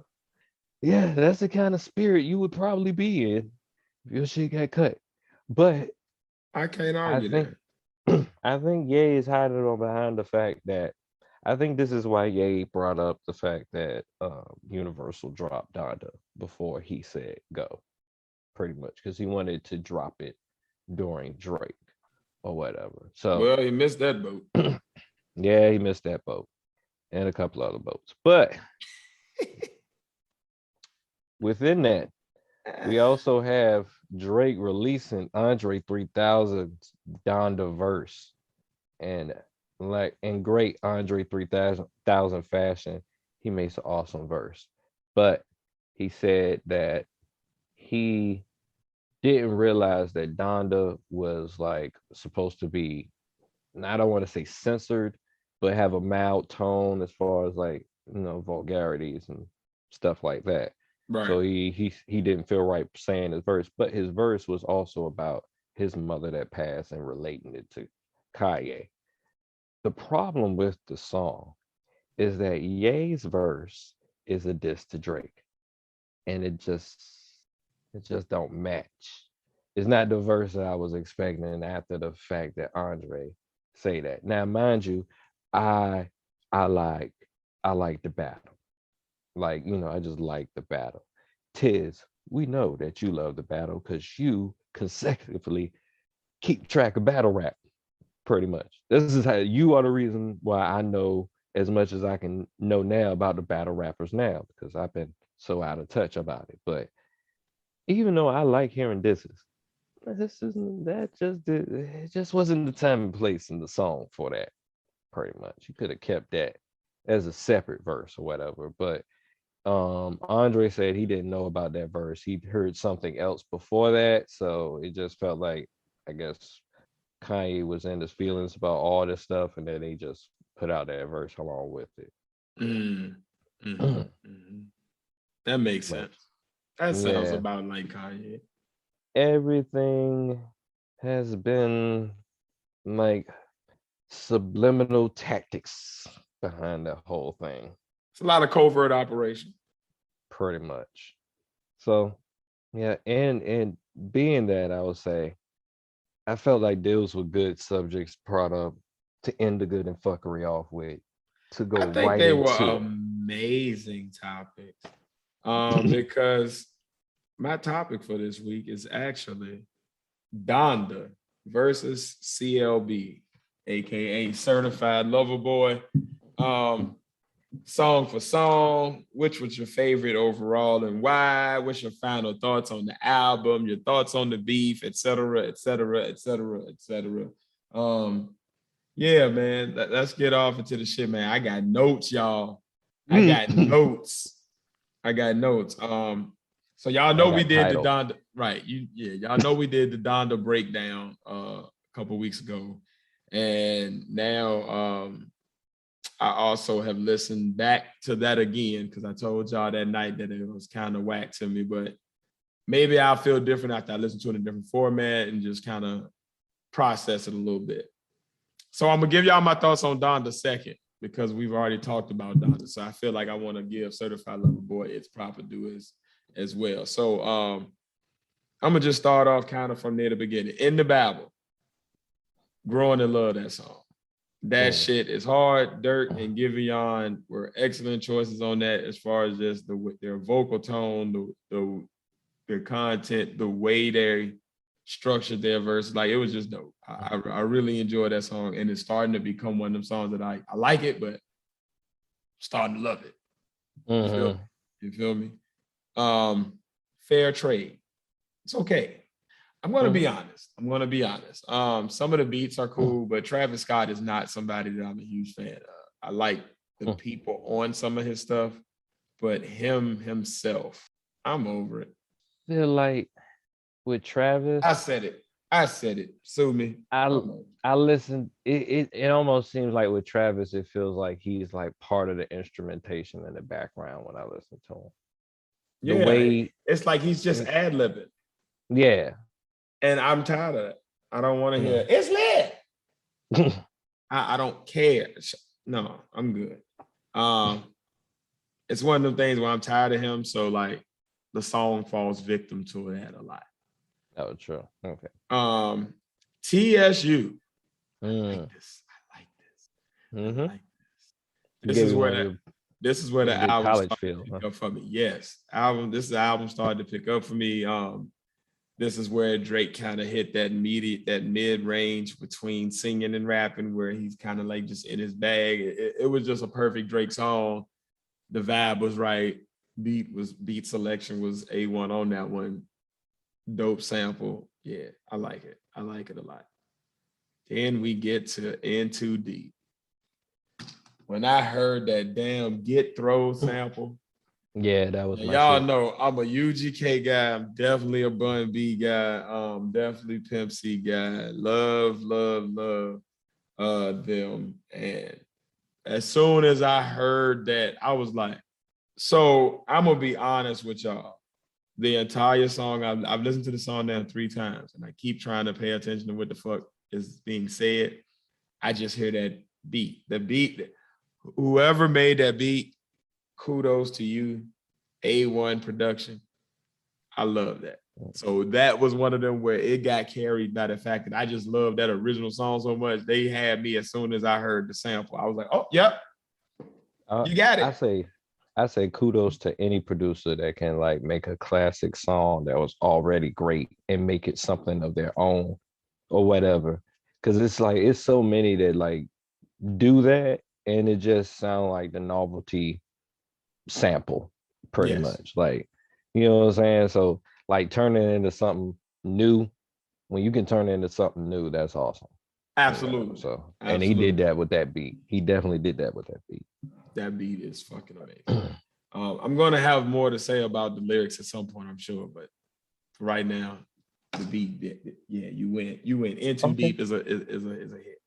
spirit you would probably be in if your shit got cut. But I can't I argue think that. I think Ye is hiding on behind the fact that I think this is why Ye brought up the fact that Universal dropped Donda before he said go, pretty much, because he wanted to drop it during Drake or whatever. So Well, he missed that boat. yeah, he missed that boat and a couple other boats. But within that, we also have Drake releasing Andre 3000's Donda verse. And like in great Andre 3000 fashion, he makes an awesome verse. But he said that he didn't realize that Donda was like supposed to be, and I don't want to say censored, but have a mild tone as far as like vulgarities and stuff like that. Right. So he didn't feel right saying his verse, but his verse was also about his mother that passed and relating it to Kanye. The problem with the song is that Ye's verse is a diss to Drake, and it just don't match. It's not the verse that I was expecting after the fact that Andre say that. Now, mind you, I I like I like the battle. Like, I just like the battle. Tiz, we know that you love the battle because you consecutively keep track of battle rap, pretty much. This is how you are the reason why I know as much as I can know now about the battle rappers now, because I've been so out of touch about it. But even though I like hearing disses, it just wasn't the time and place in the song for that, pretty much. You could have kept that as a separate verse or whatever. But Andre said he didn't know about that verse. He'd heard something else before that. So it just felt like, I guess, Kanye was in his feelings about all this stuff, and then he just put out that verse along with it. Mm, mhm, mhm. That makes But sense. That sounds yeah, about like Kanye. everything has been like subliminal tactics behind that whole thing, It's a lot of covert operation. pretty much. So yeah, and being that, I would say I felt like those were good subjects brought up to end the good and fuckery off with, to I go think right they were into it. amazing topics. Because my topic for this week is actually Donda versus CLB, aka Certified Lover Boy. Song for song, which was your favorite overall and why? What's your final thoughts on the album, your thoughts on the beef, etc., etc., etc., etc. Yeah, man, let's get off into the shit, man. I got notes, y'all. I got notes. I got notes. So y'all I know we got did the title. Donda, right? Y'all know we did the Donda breakdown a couple weeks ago, and now I also have listened back to that again because I told y'all that night that it was kind of whack to me, but maybe I'll feel different after I listen to it in a different format and just kind of process it a little bit. So I'm gonna give y'all my thoughts on Donda second because we've already talked about Donda. So I feel like I want to give Certified Lover Boy its proper due as well. So I'm gonna just start off kind of from near the beginning. In the Bible, growing to love that song. That shit is hard. Dirk and Giveon were excellent choices on that as far as just their vocal tone, the content, the way they structured their verse. Like it was just dope. I really enjoyed that song, and it's starting to become one of them songs that I like it, but starting to love it. You feel me? You feel me? Fair trade. It's okay. I'm gonna be honest. Some of the beats are cool, but Travis Scott is not somebody that I'm a huge fan of. I like the people on some of his stuff, but himself, I'm over it. Feel like with I Travis, said it. I said it. Sue me. I listened. It almost seems like with Travis, it feels like he's like part of the instrumentation in the background when I listen to him. The Yeah, way, it's like he's just ad-libbing. yeah. And I'm tired of it. I don't want to hear it's lit. I don't care. No, I'm good. It's one of them things where I'm tired of him. So like the song falls victim to that a lot. That was true. Okay. TSU. I like this. I like this. I like this. You gave me one of This is where the your big album college started feel. to pick up for me. Yes. This is the album started to pick up for me. This is where Drake kind of hit that mid-range between singing and rapping, where he's kind of like just in his bag. It was just a perfect Drake song. The vibe was right. Beat selection was A1 on that one. Dope sample. Yeah, I like it. I like it a lot. Then we get to In Too Deep. When I heard that damn Get Throw sample, Yeah, that was my y'all shit. know I'm a UGK guy. I'm definitely a Bun B guy. Definitely Pimp C guy. Love them. And as soon as I heard that, I was like, so I'm gonna be honest with y'all. The entire song, I've listened to the song now 3 times, and I keep trying to pay attention to what the fuck is being said. I just hear that beat. The beat, whoever made that beat, kudos to you. A1 production. I love that. So that was one of them where it got carried by the fact that I just love that original song so much. They had me as soon as I heard the sample. I was like, oh, yep, you got I it. say I say kudos to any producer that can like make a classic song that was already great and make it something of their own or whatever. Cause it's like it's so many that like do that and it just sound like the novelty sample pretty Yes, much. Like, you know what I'm saying? So like turning it into something new, when you can turn it into something new, that's awesome. absolutely. So and he did Absolutely. that with that beat. He definitely did that with that beat. That beat is fucking amazing. I'm going to have more to say about the lyrics at some point, I'm sure. But right now, The beat, yeah, you went inch and Okay. deep is a hit,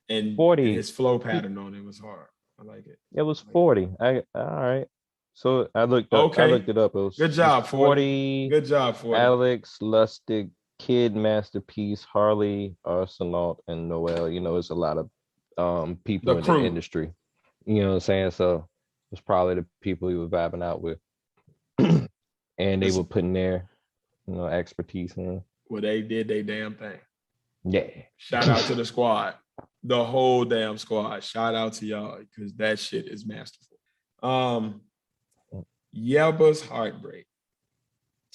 and 40. his flow pattern on it was hard. I like it. It was 40. All right. So I looked Okay, it up. It was, good job, 40. 40. Good job, 40. Alex, Lustig, Kid Masterpiece, Harley, Arsenault, and Noel. You know, it's a lot of people The in the crew. industry. You know what I'm saying? So it's probably the people he was vibing out with. And they were putting their, expertise in. Well, they did their damn thing. Yeah. Shout out to the squad, the whole damn squad. Shout out to y'all because that shit is masterful. Yeba's Heartbreak.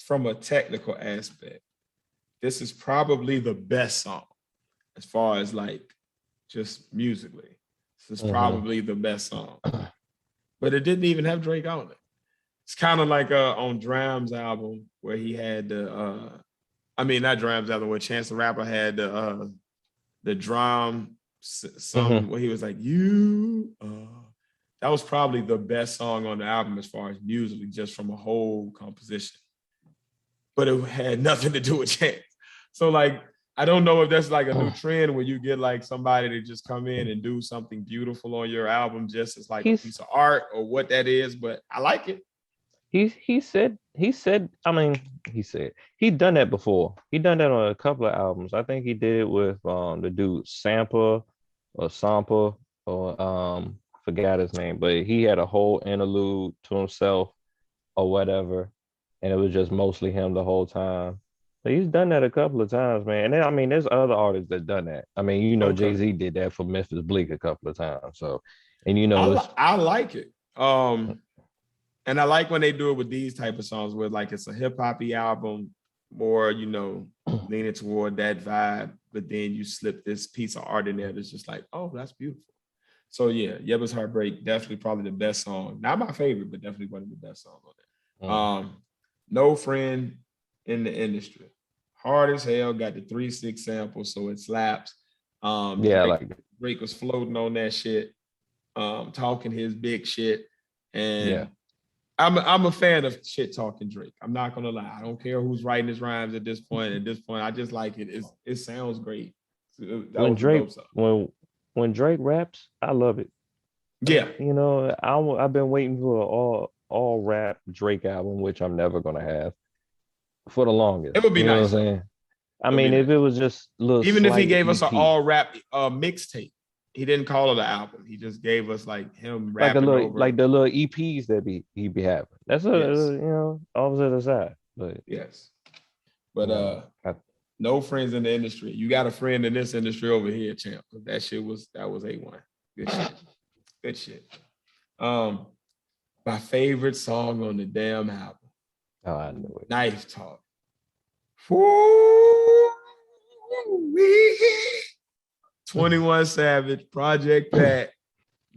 From a technical aspect, this is probably the best song as far as like just musically. This is probably the best song, but it didn't even have Drake on it. It's kind of like on Dram's album where he had the not Dram's album, where Chance the Rapper had the drum song where he was like, that was probably the best song on the album as far as musically, just from a whole composition. But it had nothing to do with Chance. So like, I don't know if that's like a new trend where you get like somebody to just come in and do something beautiful on your album just as like a piece of art or what that is, but I like it. He said he's done that before. He done that on a couple of albums. I think he did it with the dude Sampa or forgot his name, but he had a whole interlude to himself or whatever, and it was just mostly him the whole time. But he's done that a couple of times, man. And then, there's other artists that done that. Okay. Jay-Z did that for Memphis Bleak a couple of times. So, and I like it. And I like when they do it with these type of songs where like it's a hip-hop-y album, more, leaning toward that vibe, but then you slip this piece of art in there that's just like, oh, that's beautiful. So yeah, Yeba's Heartbreak, definitely probably the best song. Not my favorite, but definitely one of the best songs on there. No Friend in the Industry. Hard as hell, got the 3-6 sample, so it slaps. I like it. Drake was floating on that shit, talking his big shit. And I'm a fan of shit talking Drake. I'm not gonna lie. I don't care who's writing his rhymes at this point. At this point, I just like it. It sounds great. When Drake raps, I love it. Yeah. I've been waiting for an all rap Drake album, which I'm never gonna have for the longest. It would be nice. What I'm saying? If it was just little, even if he gave us an all rap mixtape, he didn't call it an album. He just gave us like him rapping over, like the little EPs that he be having. That's opposite aside. But yes, but no friends in the industry. You got a friend in this industry over here, champ. That was A1. Good shit. Good shit. My favorite song on the damn album. Oh, I knew it. Knife Talk. 21 Savage, Project Pat,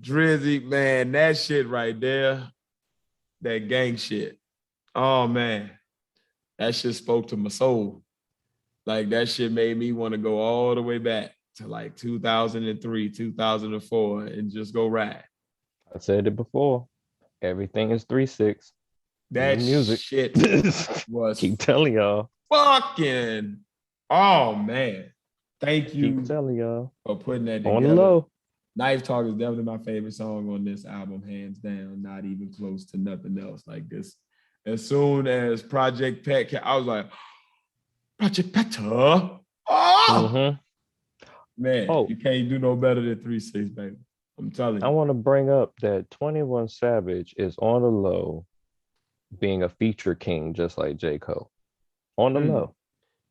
Drizzy, man, that shit right there, that gang shit. Oh man, that shit spoke to my soul. Like that shit made me want to go all the way back to like 2003, 2004 and just go ride. I said it before. Everything is 3-6. That music shit was keep telling y'all. Fucking, oh man. Thank you keep telling y'all for putting that together. On the low. Knife Talk is definitely my favorite song on this album, hands down. Not even close to nothing else like this. As soon as Project Pet, I was like, Project Pet, oh! Man, you can't do no better than 3-6, baby. I'm telling you. I want to bring up that 21 Savage is on the low, being a feature king, just like J. Cole. On the low.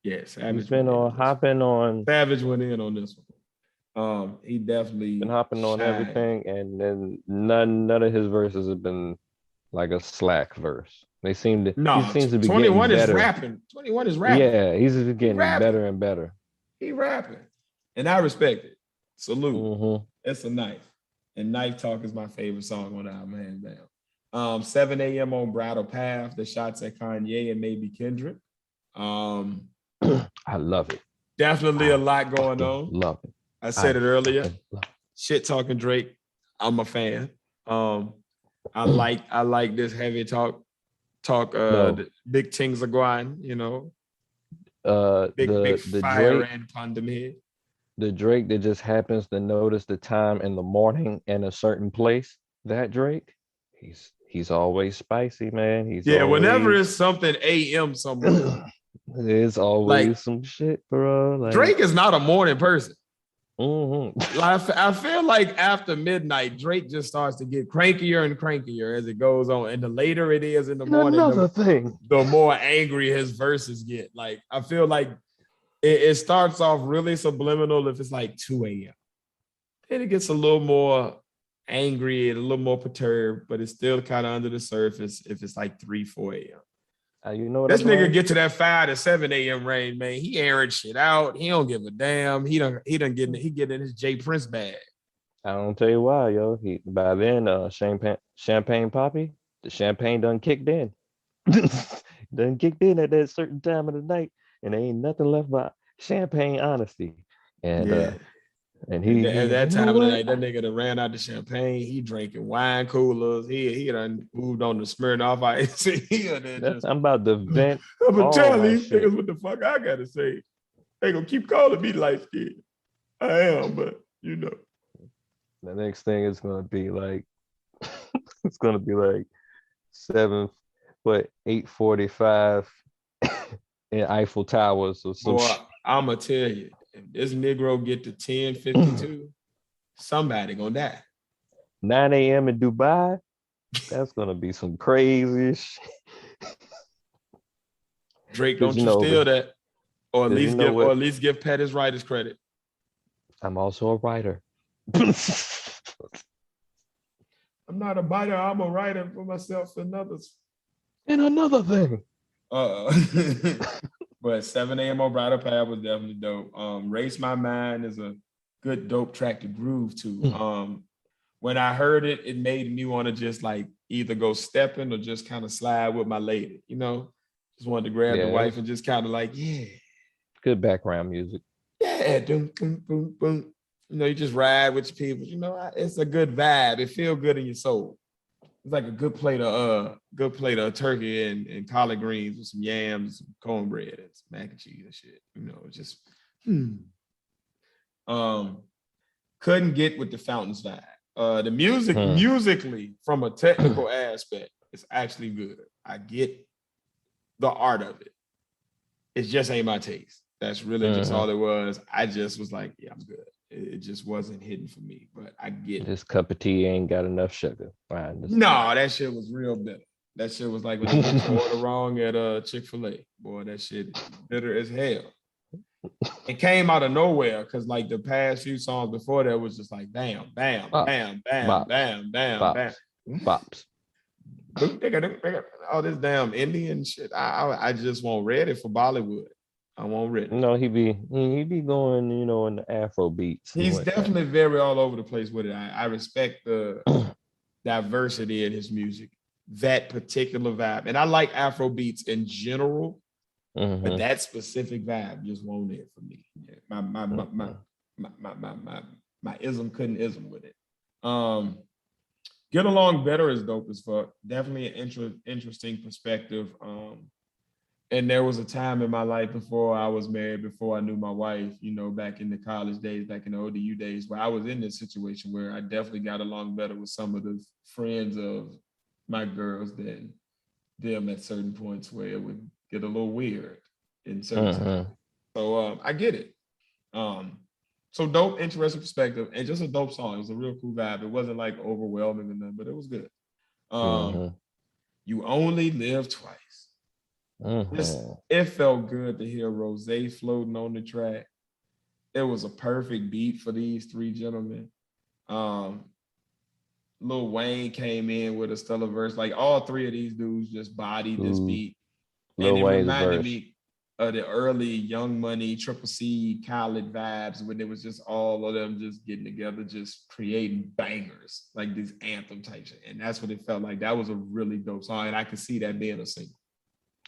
Yeah, Savage. He's been hopping on. Savage went in on this one. He definitely been hopping on everything, and then none of his verses have been like a slack verse. They seem to. No, he seems to be 21 getting is better. rapping. 21 is rapping. Yeah, he's getting better and better. He rapping, and I respect it. Salute. It's a knife, and Knife Talk is my favorite song on the album, hands down. 7 a.m. on Bridal Path, the shots at Kanye and maybe Kendrick. I love it. Definitely a lot going on. Love it. I said it earlier. Shit talking Drake. I'm a fan. I like this heavy talk. The big things are going. Big The fire Drake, and condom head. the Drake that just happens to notice the time in the morning in a certain place, that Drake, he's always spicy, man. He's Yeah, whenever always it's something AM somewhere. there's Like always some shit, bro. Like Drake is not a morning person. mhm. Like, I feel like after midnight, Drake just starts to get crankier and crankier as it goes on. And the later it is in the And morning, another thing. the more angry his verses get. Like, I feel like it starts off really subliminal if it's like 2 a.m. Then it gets a little more angry and a little more perturbed, but it's still kind of under the surface if it's like 3, 4 a.m. You know what I This nigga blame? get to that 5 to 7 a.m. range, man. He airing shit out. He don't give a damn. He get in his Jay Prince bag. I don't tell you why, yo. He by then, champagne poppy, the champagne done kicked in. Done kicked in at that certain time of the night, and there ain't nothing left but champagne honesty. And Yeah. and At he that you know time of the what? night, that nigga done ran out the champagne. He drinking wine coolers. He done moved on to Smirnoff Ice. He done just, I'm about to vent I'm gonna all tell my these shit. niggas what the fuck I gotta say. They gonna keep calling me light skinned. I am, but you know. The next thing is gonna be like it's gonna be like 8:45 in Eiffel Towers or some Boy, shit. I'ma tell you, if this Negro get to 10:52, somebody gonna die. 9 a.m. in Dubai. That's gonna be some crazy shit. Drake, Cause don't you steal that. Or at cause least give Pat his writer's credit. I'm also a writer. I'm not a biter, I'm a writer for myself and others. And another thing. But 7 a.m. on Bridal Path was definitely dope. Race My Mind is a good dope track to groove to. When I heard it, it made me want to just like either go stepping or just kind of slide with my lady, you know? Just wanted to grab the wife and just kind of like, yeah. Good background music. Yeah, boom, boom, boom, boom. You know, you just ride with your people. You know, it's a good vibe. It feels good in your soul. It's like a good plate of turkey and collard greens with some yams, some cornbread, and some mac and cheese and shit. You know, it's just couldn't get with the Fountains vibe. The music musically from a technical aspect is actually good. I get the art of it. It just ain't my taste. That's really just all it was. I just was like, yeah, I'm good. It just wasn't hidden for me, but I get it. This cup of tea ain't got enough sugar. No, that shit was real bitter. That shit was like when you get your order wrong at Chick-fil-A. Boy, that shit bitter as hell. It came out of nowhere because like the past few songs before that was just like bam, bam, bam, bam, bam, bam, bam. Bops. All this damn Indian shit. I just want ready for Bollywood. I want ready. No, he be going, you know, in the Afro beats. He's definitely very all over the place with it. I respect the diversity in his music, that particular vibe. And I like Afro beats in general, but that specific vibe just won't it for me. My ism couldn't ism with it. Get Along Better is dope as fuck. Definitely an interesting perspective. And there was a time in my life before I was married, before I knew my wife, you know, back in the college days, back in the ODU days, where I was in this situation where I definitely got along better with some of the friends of my girls than them at certain points where it would get a little weird in certain times. So I get it. So dope, interesting perspective, and just a dope song. It was a real cool vibe. It wasn't like overwhelming or nothing, but it was good. You Only Live Twice. It felt good to hear Rose floating on the track. It was a perfect beat for these three gentlemen. Lil Wayne came in with a stellar verse. Like all three of these dudes just bodied this beat. And it reminded me of the early Young Money, Triple C, Khaled vibes when it was just all of them just getting together, just creating bangers, like these anthem type shit. And that's what it felt like. That was a really dope song. And I could see that being a single.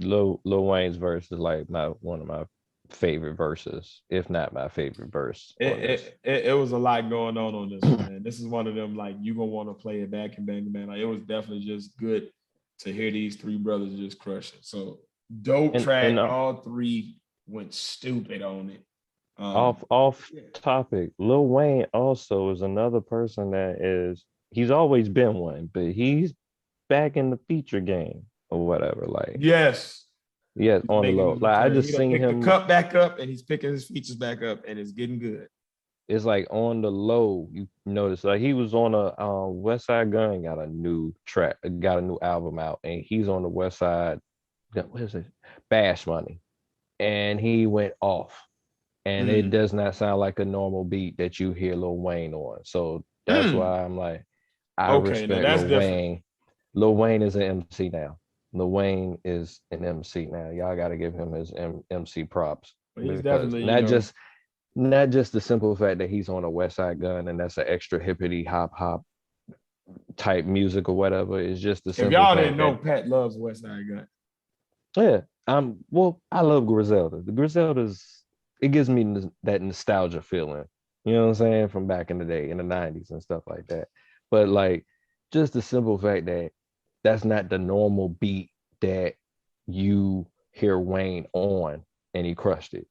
Lil Wayne's verse is like one of my favorite verses, if not my favorite verse. It was a lot going on this one, man. This is one of them, like, you gonna want to play it back and bang, man. Like, it was definitely just good to hear these three brothers just crush it. So dope track, all three went stupid on it. Off topic. Lil Wayne also is another person he's always been one, but he's back in the feature game or whatever. Like, Yes, yeah, he's on the making low. his Like I return. He just done seen picked the him. cup back up, and he's picking his features back up, and it's getting good. It's like on the low. You notice like he was on a West Side Gun got a new track, got a new album out, and he's on the West Side. What is it? Bash Money, and he went off. And it Mm. does not sound like a normal beat that you hear Lil Wayne on. So that's Mm. why I'm like, I Okay, now respect that's Lil different. Wayne. Lil Wayne is an MC now. Lil Wayne is an MC now. Y'all got to give him his MC props But he's because definitely, you know, not just the simple fact that he's on a West Side Gun and that's an extra hippity hop type music or whatever. It's just the if simple y'all didn't fact know, that Pat loves West Side Gun. yeah, I love Griselda. The Griselda's it gives me that nostalgia feeling. You know what I'm saying? From back in the day in the 90s and stuff like that. But like just the simple fact that that's not the normal beat that you hear Wayne on and he crushed it.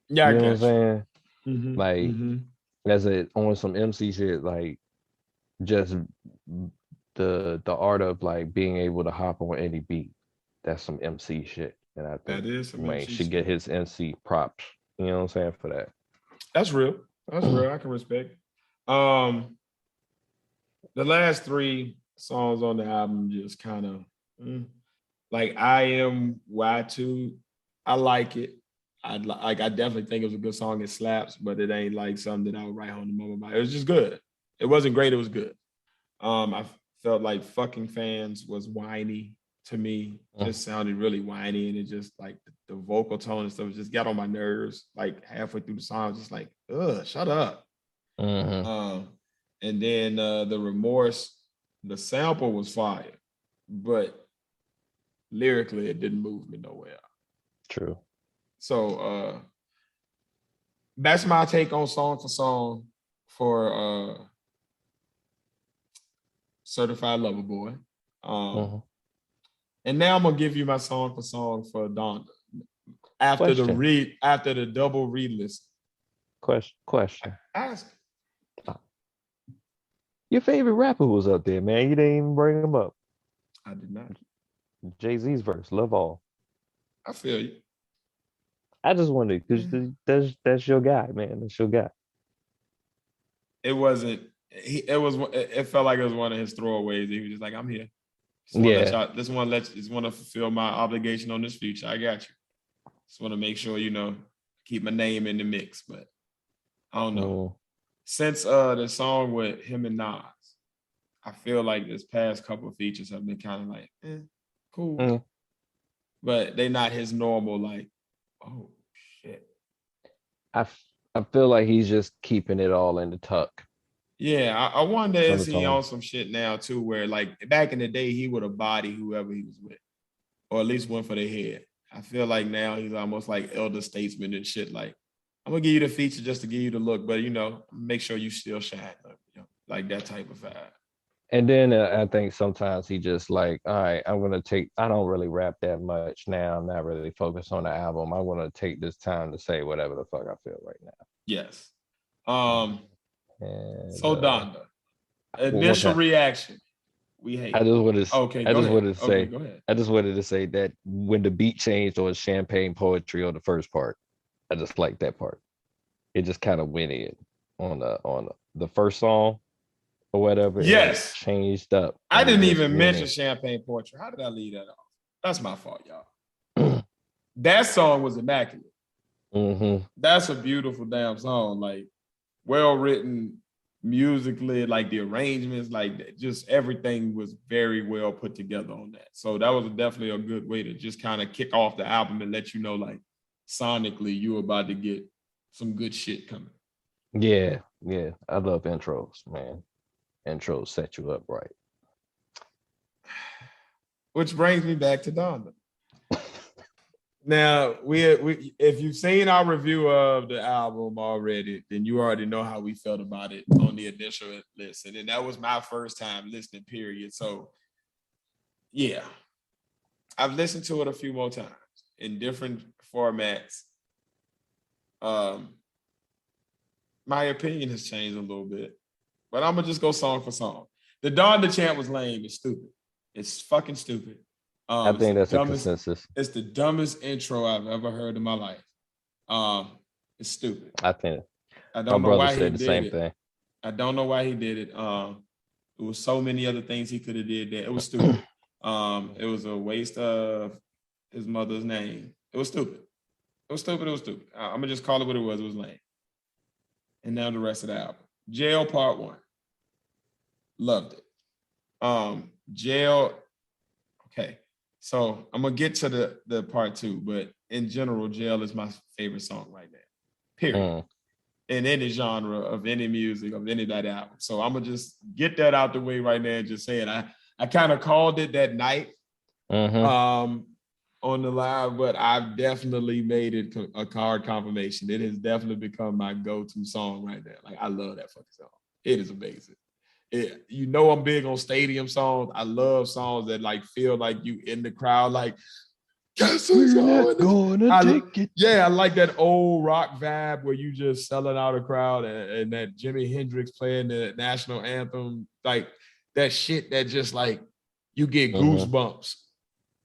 Yeah, I You know what I'm got you. saying? Mm-hmm. Like Mm-hmm. as it on some MC shit, like just the art of like being able to hop on any beat. That's some MC shit. And I think That is some Wayne MC should get shit. his MC props. You know what I'm saying for that. That's real. That's real. I can respect. Um, the last three songs on the album just kind of like I Am Y2. I like it. I definitely think it was a good song. It slaps, but it ain't like something that I would write home to mama about. It was just good. It wasn't great. It was good. I felt like Fucking Fans was whiny to me. Just sounded really whiny, and it just like the vocal tone and stuff just got on my nerves. Like halfway through the song, I was just like, ugh, shut up. Um, and then the Remorse, the sample was fire, but lyrically it didn't move me nowhere. True. So that's my take on song for song for Certified Lover Boy. And now I'm gonna give you my song for song for Donda. After the double re-listen. Question. Ask. Your favorite rapper was up there, man. You didn't even bring him up. I did not. Jay-Z's verse, Love All. I feel you. I just wondered because that's your guy, man. That's your guy. It wasn't. It felt like it was one of his throwaways. He was just like, "I'm here. Just want to fulfill my obligation on this feature. I got you. Just want to make sure keep my name in the mix." But I don't know. Since the song with him and Nas, I feel like this past couple of features have been kind of like, cool. But they're not his normal, like, oh shit. I feel like he's just keeping it all in the tuck. Yeah, I wonder is he on some shit now too, where like back in the day he would have bodied whoever he was with, or at least went for their head. I feel like now he's almost like elder statesman and shit. Like, I'm gonna give you the feature just to give you the look, but make sure you still shine, like that type of vibe. And then I think sometimes he just like, all right, I don't really rap that much now. I'm not really focused on the album. I want to take this time to say whatever the fuck I feel right now. Yes. So Donda, initial reaction. We hate. I just wanted to. Okay, I go just ahead. wanted to say. Go ahead. I just wanted to say that when the beat changed on Champagne Poetry on the first part, I just liked that part. It just kind of went in on the first song or whatever. Yes, it changed up. I didn't even mention Champagne Poetry. How did I leave that off? That's my fault, y'all. That song was immaculate. That's a beautiful damn song. Like, well written musically, like the arrangements, like just everything was very well put together on that. So that was definitely a good way to just kind of kick off the album and let you know, like, sonically, you're about to get some good shit coming. Yeah. I love intros, man. Intros set you up right. Which brings me back to Donda. Now, we if you've seen our review of the album already, then you already know how we felt about it on the initial listen. And that was my first time listening, period. So, yeah. I've listened to it a few more times in different formats. My opinion has changed a little bit, but I'm gonna just go song for song. The Donda chant was lame. It's stupid. It's fucking stupid. I think that's a consensus. It's the dumbest intro I've ever heard in my life. It's stupid. I think I my don't know brother why he said the did same it. thing. I don't know why he did it. There was so many other things he could have did there. It was stupid. It was a waste of his mother's name. It was stupid. It was stupid. It was stupid. I'm gonna just call it what it was. It was lame. And now the rest of the album. Jail Part 1. Loved it. Jail. Okay. So I'm gonna get to the part 2, but in general, Jail is my favorite song right now. Period. In any genre of any music of any that album. So I'm gonna just get that out the way right now and just say it. I kind of called it that night on the live, but I've definitely made it a card confirmation. It has definitely become my go-to song right now. Like, I love that fucking song. It is amazing. You know I'm big on stadium songs. I love songs that like feel like you in the crowd, like, guess who's gonna take it? Yeah, I like that old rock vibe where you just selling out a crowd and that Jimi Hendrix playing the national anthem, like that shit that just like you get goosebumps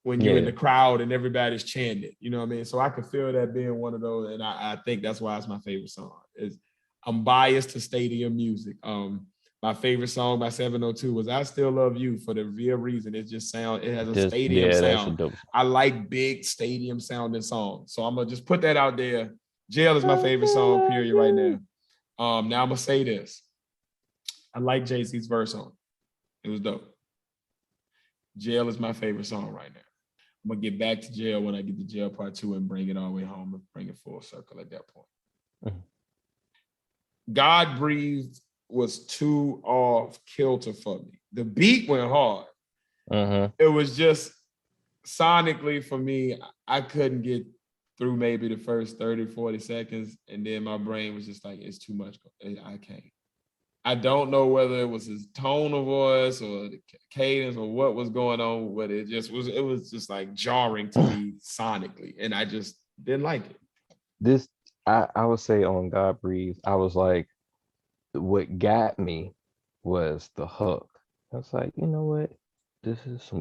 when you're in the crowd and everybody's chanting. You know what I mean? So I could feel that being one of those, and I think that's why it's my favorite song. I'm biased to stadium music. My favorite song by 702 was I Still Love You for the real reason. It just it has a stadium sound. I like big stadium sounding songs. So I'm going to just put that out there. Jail is my favorite song, period, right now. Now I'm going to say this. I like Jay-Z's verse on it. It was dope. Jail is my favorite song right now. I'm going to get back to Jail when I get to Jail Part 2 and bring it all the way home and bring it full circle at that point. God Breathed was too off kilter for me. The beat went hard. It was just sonically for me, I couldn't get through maybe the first 30, 40 seconds. And then my brain was just like, it's too much. I can't. I don't know whether it was his tone of voice or the cadence or what was going on, but it was just like jarring to me sonically. And I just didn't like it. I would say on God Breathe, I was like, what got me was the hook. I was like, you know what? This is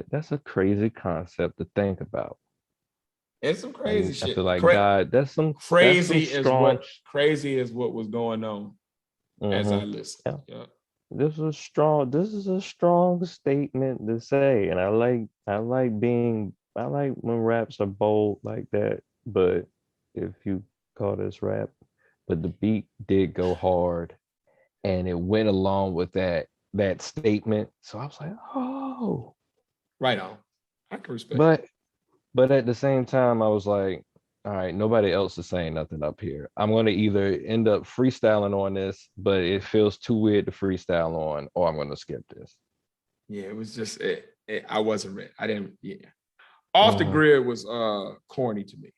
that's a crazy concept to think about. It's some crazy shit. I feel like God, that's some crazy crazy is what was going on as I listened. Yeah. This is a strong statement to say. And I like when raps are bold like that, but if you call this rap, but the beat did go hard and it went along with that statement. So I was like, oh. Right on. I can respect but at the same time, I was like, all right, nobody else is saying nothing up here. I'm going to either end up freestyling on this, but it feels too weird to freestyle on, or I'm going to skip this. Yeah, it was just, I wasn't ready. I didn't, Off the Grid was corny to me.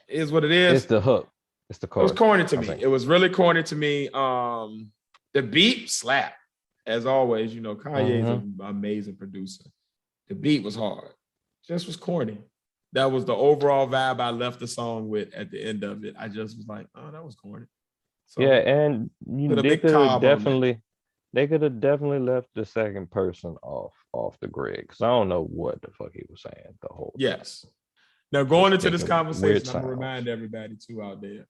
Is what it is. It's the hook. It's the chorus. It was corny to me. It was really corny to me. The beat slapped. As always, you know, Kanye is an amazing producer. The beat was hard. Just was corny. That was the overall vibe I left the song with at the end of it. I just was like, oh, that was corny. So, yeah, and they could have definitely left the second person off the grid, because I don't know what the fuck he was saying the whole time. Yes. Now, going into this conversation, I'm going to remind everybody, too, out there.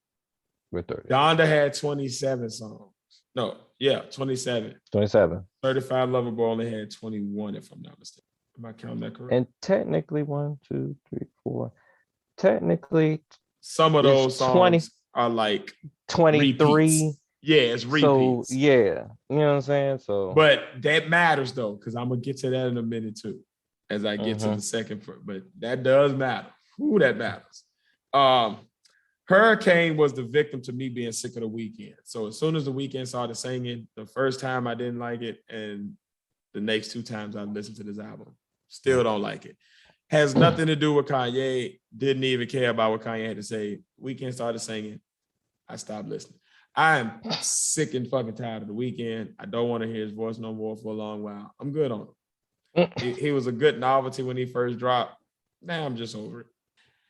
Donda had 27 songs. No, 27. 27. 35 Lover Boy only had 21, if I'm not mistaken. Am I counting that correct? And technically, 1, 2, 3, 4. Technically, some of those songs are like 23. Repeats. Yeah, it's repeats. So, yeah, you know what I'm saying? So, but that matters, though, because I'm going to get to that in a minute, too, as I get to the second. But that does matter. Ooh, that matters. Hurricane was the victim to me being sick of The Weeknd. So as soon as The Weeknd started singing, the first time I didn't like it, and the next 2 times I listened to this album, still don't like it. Has nothing to do with Kanye. Didn't even care about what Kanye had to say. Weeknd started singing. I stopped listening. I am sick and fucking tired of The Weeknd. I don't want to hear his voice no more for a long while. I'm good on him. He was a good novelty when he first dropped. Now I'm just over it.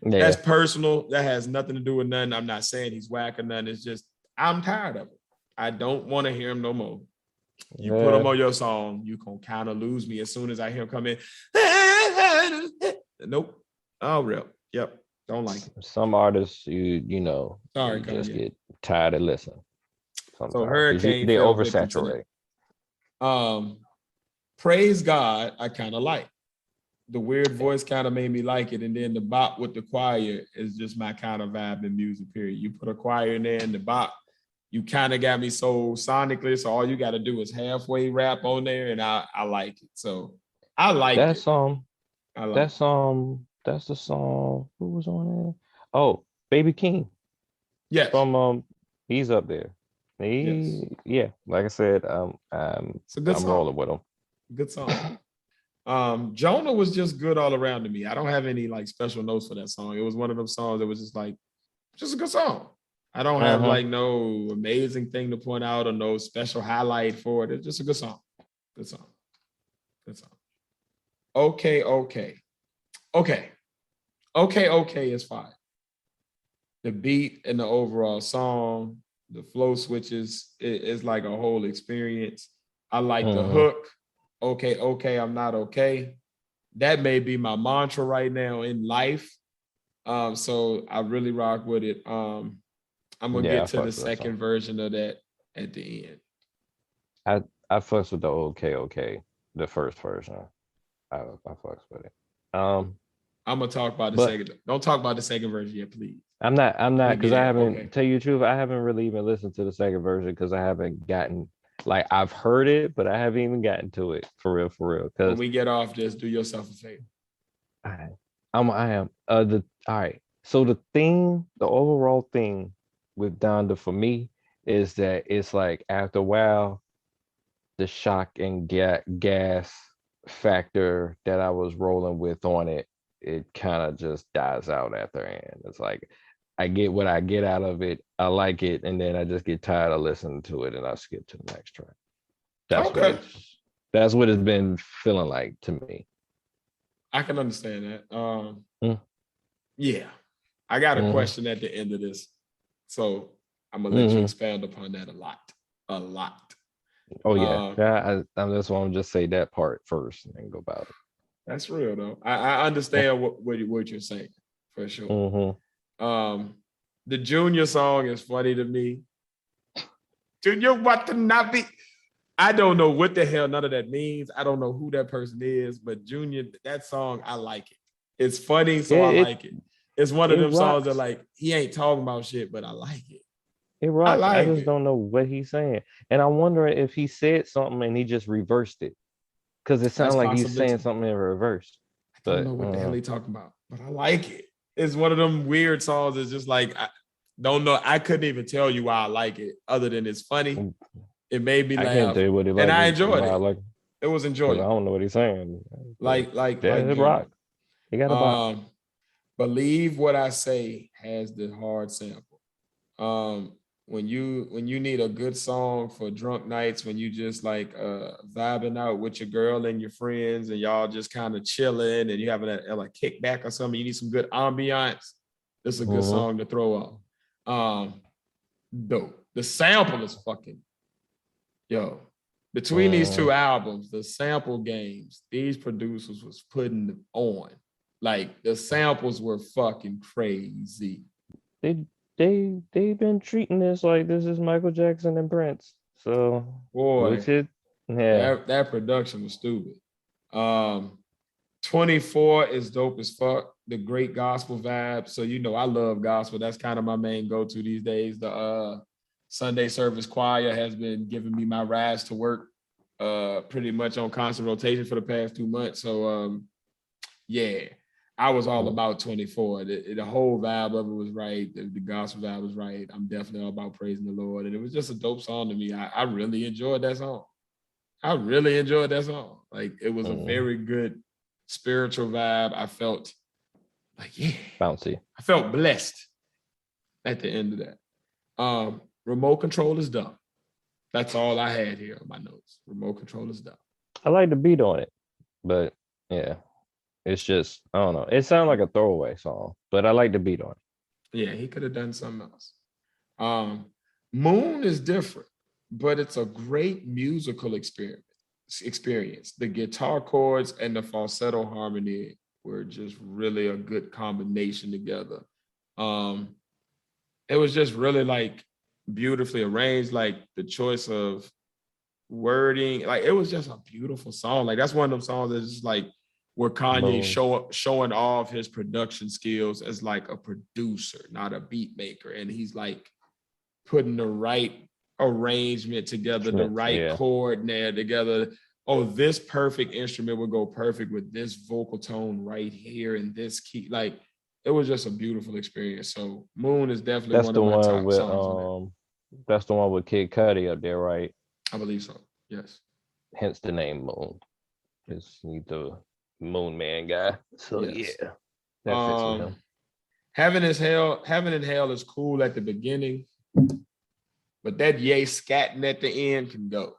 That's Yeah. personal. That has nothing to do with nothing. I'm not saying he's whack or nothing. It's just I'm tired of it. I don't want to hear him no more. You put him on your song, you can kind of lose me as soon as I hear him come in. Nope. Oh, real. Yep. Don't like it. Some artists, you know, Sorry, you just Kanye. get tired of listening. So Sometimes Hurricane they fell victim to oversaturate. that. Praise God, I kind of like. The weird voice kind of made me like it. And then the bop with the choir is just my kind of vibe in music, period. You put a choir in there and the bop, you kind of got me so sonically. So all you got to do is halfway rap on there, and I like it. So I like it. I like That's the song. Who was on there? Oh, Baby King. Yes. From he's up there. Yes. Yeah, like I said, It's a good I'm song. rolling with him. Good song. Jonah was just good all around to me. I don't have any like special notes for that song. It was one of those songs that was just like, just a good song. I don't have like no amazing thing to point out or no special highlight for it. It's just a good song. Good song. Good song. Okay is fine. The beat and the overall song, the flow switches, it's like a whole experience. I like the hook. Okay, I'm not okay. That may be my mantra right now in life. So I really rock with it. I'm gonna get to the second version of that at the end. I fucks with the okay, the first version. I fucks with it. I'm gonna talk about the second. Don't talk about the second version yet, please. I'm not because I haven't, tell you the truth, I haven't really even listened to the second version because I haven't gotten, like, I've heard it, but I haven't even gotten to it for real. When we get off, just do yourself a favor. I am. All right. So the overall thing with Donda for me is that it's like after a while, the shock and gas factor that I was rolling with on it, it kind of just dies out at the end. It's like I get what I get out of it. I like it, and then I just get tired of listening to it, and I skip to the next track. That's what it's been feeling like to me. I can understand that. Yeah, I got a question at the end of this, so I'm gonna let you expand upon that a lot. Oh yeah, that's why I'm just say that part first and then go about it. That's real though. I understand what you're saying for sure. The Junior song is funny to me. Junior Watanabe. I don't know what the hell none of that means. I don't know who that person is, but Junior, that song, I like it. It's funny, so I like it. It's one of them songs that like he ain't talking about shit, but I like it. It rocks. I just don't know what he's saying. And I'm wondering if he said something and he just reversed it. Because it sounds like he's saying something in reverse. I don't know what the hell he's talking about, but I like it. It's one of them weird songs. It's just like, I don't know. I couldn't even tell you why I like it other than it's funny. It made me laugh. I can't tell you what he like, and I enjoyed it. Like, it was enjoyable. I don't know what he's saying. Like it rock. He got a box. Believe What I Say has the hard sample. When you need a good song for drunk nights, when you just like vibing out with your girl and your friends and y'all just kind of chilling and you having a like kickback or something, you need some good ambiance. This is a good song to throw on. Dope. The sample is fucking, between these two albums, the sample games, these producers was putting them on. Like the samples were fucking crazy. They've been treating this like this is Michael Jackson and Prince. So boy, that production was stupid. 24 is dope as fuck. The great gospel vibe. So I love gospel. That's kind of my main go-to these days. The Sunday service choir has been giving me my rides to work pretty much on constant rotation for the past 2 months. So I was all about 24. The whole vibe of it was right. The gospel vibe was right. I'm definitely all about praising the Lord. And it was just a dope song to me. I really enjoyed that song. Like, it was a very good spiritual vibe. I felt like, bouncy. I felt blessed at the end of that. Remote control is dumb. That's all I had here on my notes. Remote control is dumb. I like the beat on it, but yeah. It's just, I don't know. It sounds like a throwaway song, but I like the beat on it. Yeah, he could have done something else. Moon is different, but it's a great musical experience. The guitar chords and the falsetto harmony were just really a good combination together. It was just really like beautifully arranged, like the choice of wording, like it was just a beautiful song. Like that's one of them songs that's just like where Kanye showing off his production skills as like a producer, not a beat maker. And he's like putting the right arrangement together, the right chord there together. Oh, this perfect instrument would go perfect with this vocal tone right here in this key. Like it was just a beautiful experience. So Moon is definitely one of my top songs. That's the one with Kid Cudi up there, right? I believe so. Yes. Hence the name Moon. Because he's the Moon Man guy. So yeah, that fits with him. Heaven and Hell is cool at the beginning, but that yay scatting at the end can go.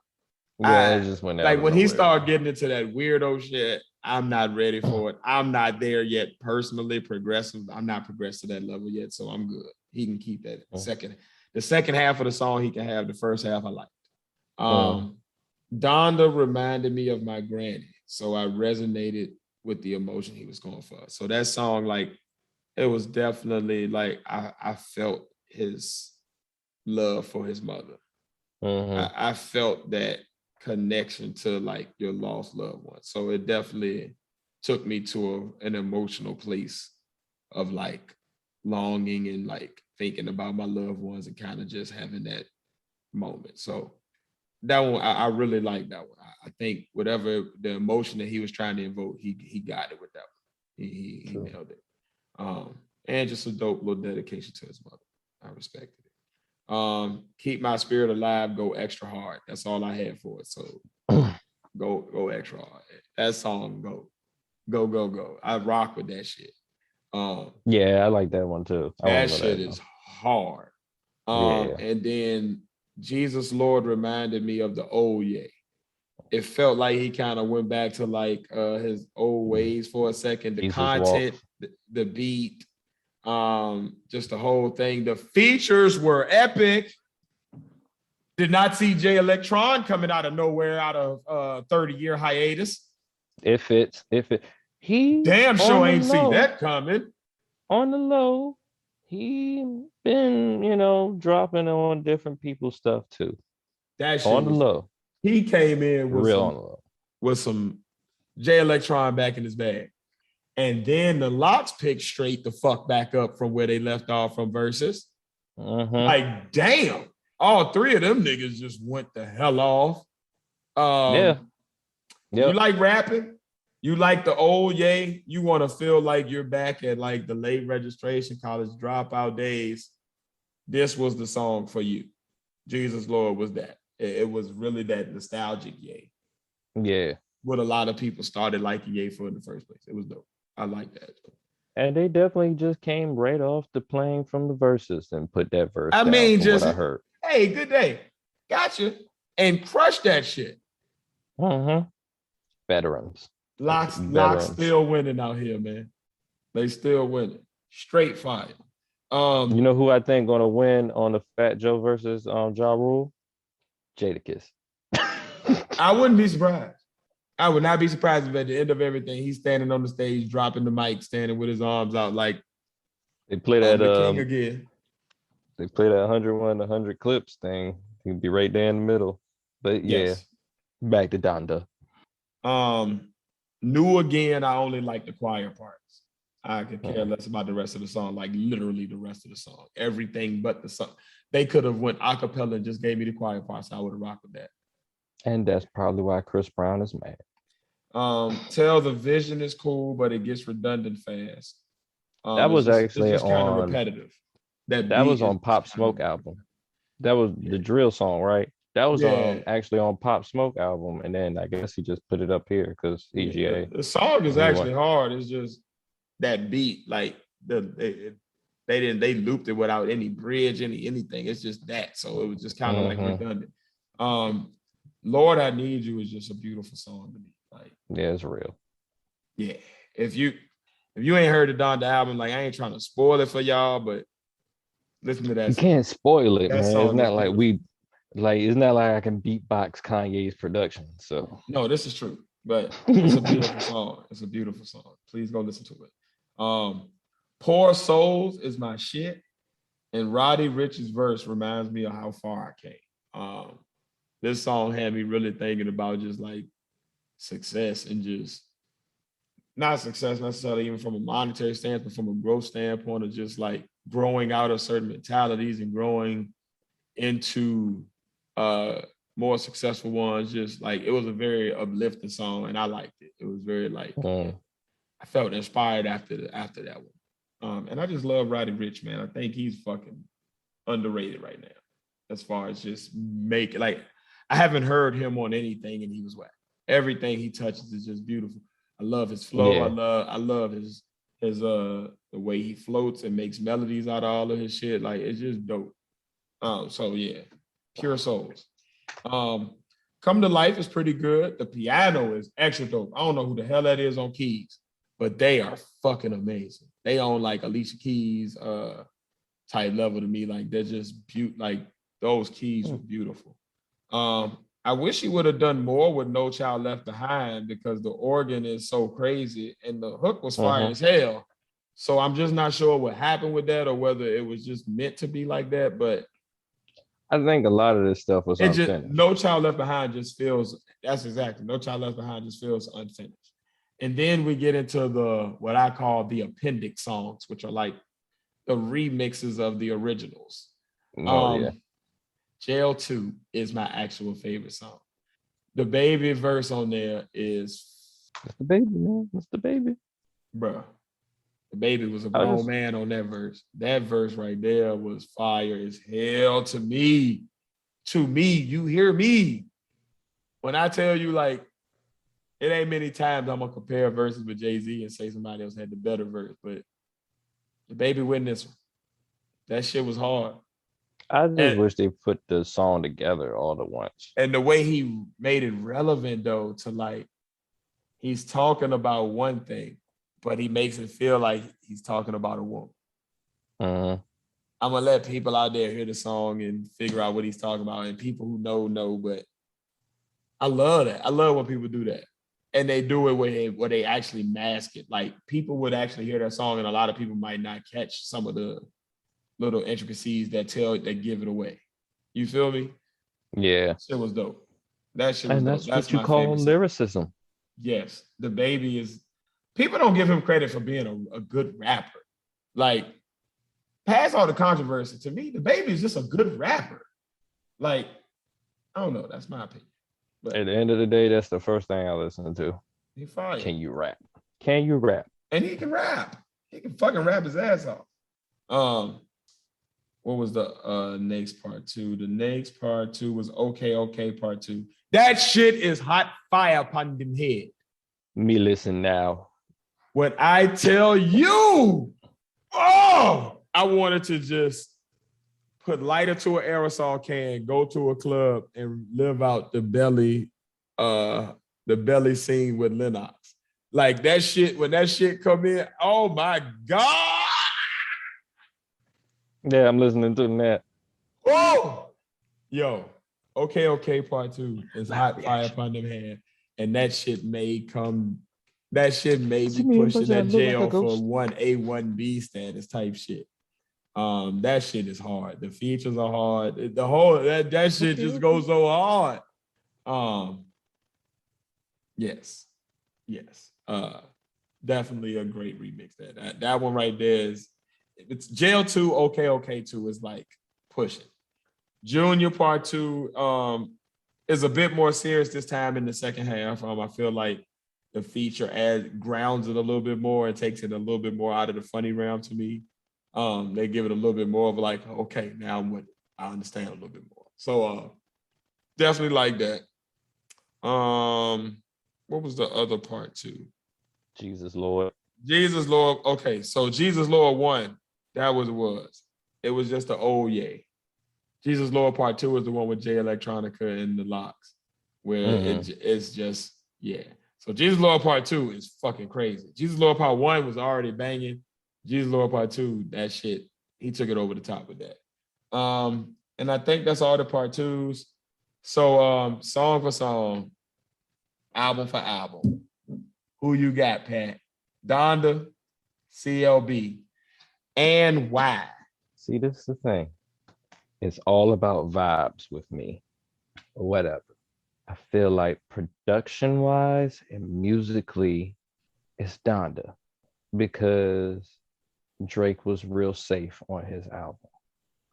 Yeah, it just went out like when he started getting into that weirdo shit, I'm not ready for it. I'm not there yet personally. Progressive, I'm not progressed to that level yet, so I'm good. He can keep that the second half of the song. He can have the first half. I liked. Donda reminded me of my granny, so I resonated with the emotion he was going for. So that song, like, it was definitely like I felt his love for his mother. I felt that connection to like your lost loved one. So it definitely took me to an emotional place of like longing and like thinking about my loved ones and kind of just having that moment. So that one, I really like that one. I think whatever the emotion that he was trying to invoke, he got it with that one. He nailed it. And just a dope little dedication to his mother. I respected it. Keep My Spirit Alive, go extra hard. That's all I had for it. So go extra hard. That song, go. I rock with that shit. Yeah, I like that one too. That shit is hard. And then Jesus Lord reminded me of the old Ye. It felt like he kind of went back to like his old ways for a second. The Jesus content, the beat, just the whole thing. The features were epic. Did not see Jay Electron coming out of nowhere out of 30-year hiatus. It fits. He damn sure ain't see that coming. On the low, he been, dropping on different people's stuff too. That shit on the low. He came in with some Jay Electron back in his bag. And then the Locks picked straight the fuck back up from where they left off from Versus. Like, damn. All three of them niggas just went the hell off. You like rapping? You like the old Ye? You want to feel like you're back at like the late registration college dropout days. This was the song for you. Jesus Lord was that. It was really that nostalgic Ye. Yeah. What a lot of people started liking Ye for in the first place. It was dope. I like that. And they definitely just came right off the plane from the Verses and put that verse down from just what I heard. Hey, good day. Gotcha. And crush that shit. Veterans. Locks still winning out here, man. They still winning. Straight fire. You know who I think gonna win on the Fat Joe versus Ja Rule? Jadakiss. I wouldn't be surprised. I would not be surprised if at the end of everything he's standing on the stage, dropping the mic, standing with his arms out like they play that the king again. They play that 100 clips thing. He'd be right there in the middle. But back to Donda. New Again, I only like the choir parts. I could care less about the rest of the song, like literally the rest of the song. Everything but the song. They could have went a cappella and just gave me the choir parts. I would have rocked with that. And that's probably why Chris Brown is mad. Tell the Vision is cool, but it gets redundant fast. That was actually it's kind of repetitive. That was on Pop Smoke album. That was the drill song, right? That was actually on Pop Smoke album, and then I guess he just put it up here because EGA. The song is actually hard. It's just that beat, like they looped it without any bridge, anything. It's just that, so it was just kind of like redundant. Lord, I Need You is just a beautiful song to me. Like, yeah, it's real. Yeah, if you ain't heard the Donda album, like I ain't trying to spoil it for y'all, but listen to that You song. can't spoil it, That man. It's song is not like beautiful. it's not like I can beatbox Kanye's production. So No, this is true, but it's a beautiful song. It's a beautiful song. Please go listen to it. Poor Souls is my shit, and Roddy Ricch's verse reminds me of how far I came. This song had me really thinking about just like success and just not success necessarily even from a monetary standpoint, but from a growth standpoint of just like growing out of certain mentalities and growing into more successful ones. Just like it was a very uplifting song and I liked it. It was very like I felt inspired after that one. And I just love Roddy Ricch, man. I think he's fucking underrated right now as far as just make like I haven't heard him on anything and he was whack. Everything he touches is just beautiful. I love his flow. Yeah. I love his the way he floats and makes melodies out of all of his shit. Like it's just dope. So yeah, Pure Souls. Come to Life is pretty good. The piano is extra dope. I don't know who the hell that is on keys, but they are fucking amazing. They own like Alicia Keys type level to me. Like they're just like those keys were beautiful. I wish he would have done more with No Child Left Behind because the organ is so crazy and the hook was fire as hell. So I'm just not sure what happened with that or whether it was just meant to be like that. But I think a lot of this stuff was unfinished. No Child Left Behind just feels, that's exactly, No Child Left Behind just feels unfinished. And then we get into what I call the appendix songs, which are like the remixes of the originals. Yeah. Jail 2 is my actual favorite song. The baby verse on there is... It's the baby, man. It's the baby. Bruh. The baby was a grown man on that verse. That verse right there was fire as hell to me. To me, you hear me. When I tell you, like, it ain't many times I'm going to compare verses with Jay-Z and say somebody else had the better verse, but the baby win this one. That shit was hard. I just wish they put the song together all at once. And the way he made it relevant, though, to like, he's talking about one thing, but he makes it feel like he's talking about a woman. I'm going to let people out there hear the song and figure out what he's talking about. And people who know, but I love that. I love when people do that. And they do it where they actually mask it. Like, people would actually hear that song, and a lot of people might not catch some of the little intricacies that give it away. You feel me? Yeah. That shit was dope. That shit was dope. That's what you call lyricism. Yes. The baby is... People don't give him credit for being a good rapper. Like, past all the controversy, to me, the baby is just a good rapper. Like, I don't know. That's my opinion. But at the end of the day, that's the first thing I listen to. He fire. Can you rap? Can you rap? And he can rap. He can fucking rap his ass off. What was the next part 2? The next part 2 was Okay part 2. That shit is hot fire upon them head. Me listen now. When I tell you, I wanted to just put lighter to an aerosol can, go to a club, and live out the belly scene with Lennox. Like that shit, when that shit come in, oh my God. Yeah, I'm listening to that. Oh, yo, okay part 2 is hot fire upon them head. And that shit made me push in that jail for 1A, 1B status type shit. That shit is hard. The features are hard. The whole that shit just goes so hard. Yes. Definitely a great remix. That one right there is, it's Jail 2, okay 2 is like pushing. Junior part 2 is a bit more serious this time in the second half. I feel like the feature grounds it a little bit more and takes it a little bit more out of the funny realm to me. They give it a little bit more of like, okay, now I'm with it. I understand a little bit more. So definitely like that. What was the other part 2? Jesus Lord. Okay, so Jesus Lord 1, that was what it was. It was just the old yay. Jesus Lord part 2 is the one with Jay Electronica and the Locks, where it's just, yeah. So Jesus Lord Part 2 is fucking crazy. Jesus Lord Part 1 was already banging. Jesus Lord Part 2, that shit, he took it over the top with that. And I think that's all the Part 2s. So song for song, album for album. Who you got, Pat? Donda, CLB, and why? See, this is the thing. It's all about vibes with me, or whatever. I feel like production-wise and musically, it's Donda because Drake was real safe on his album.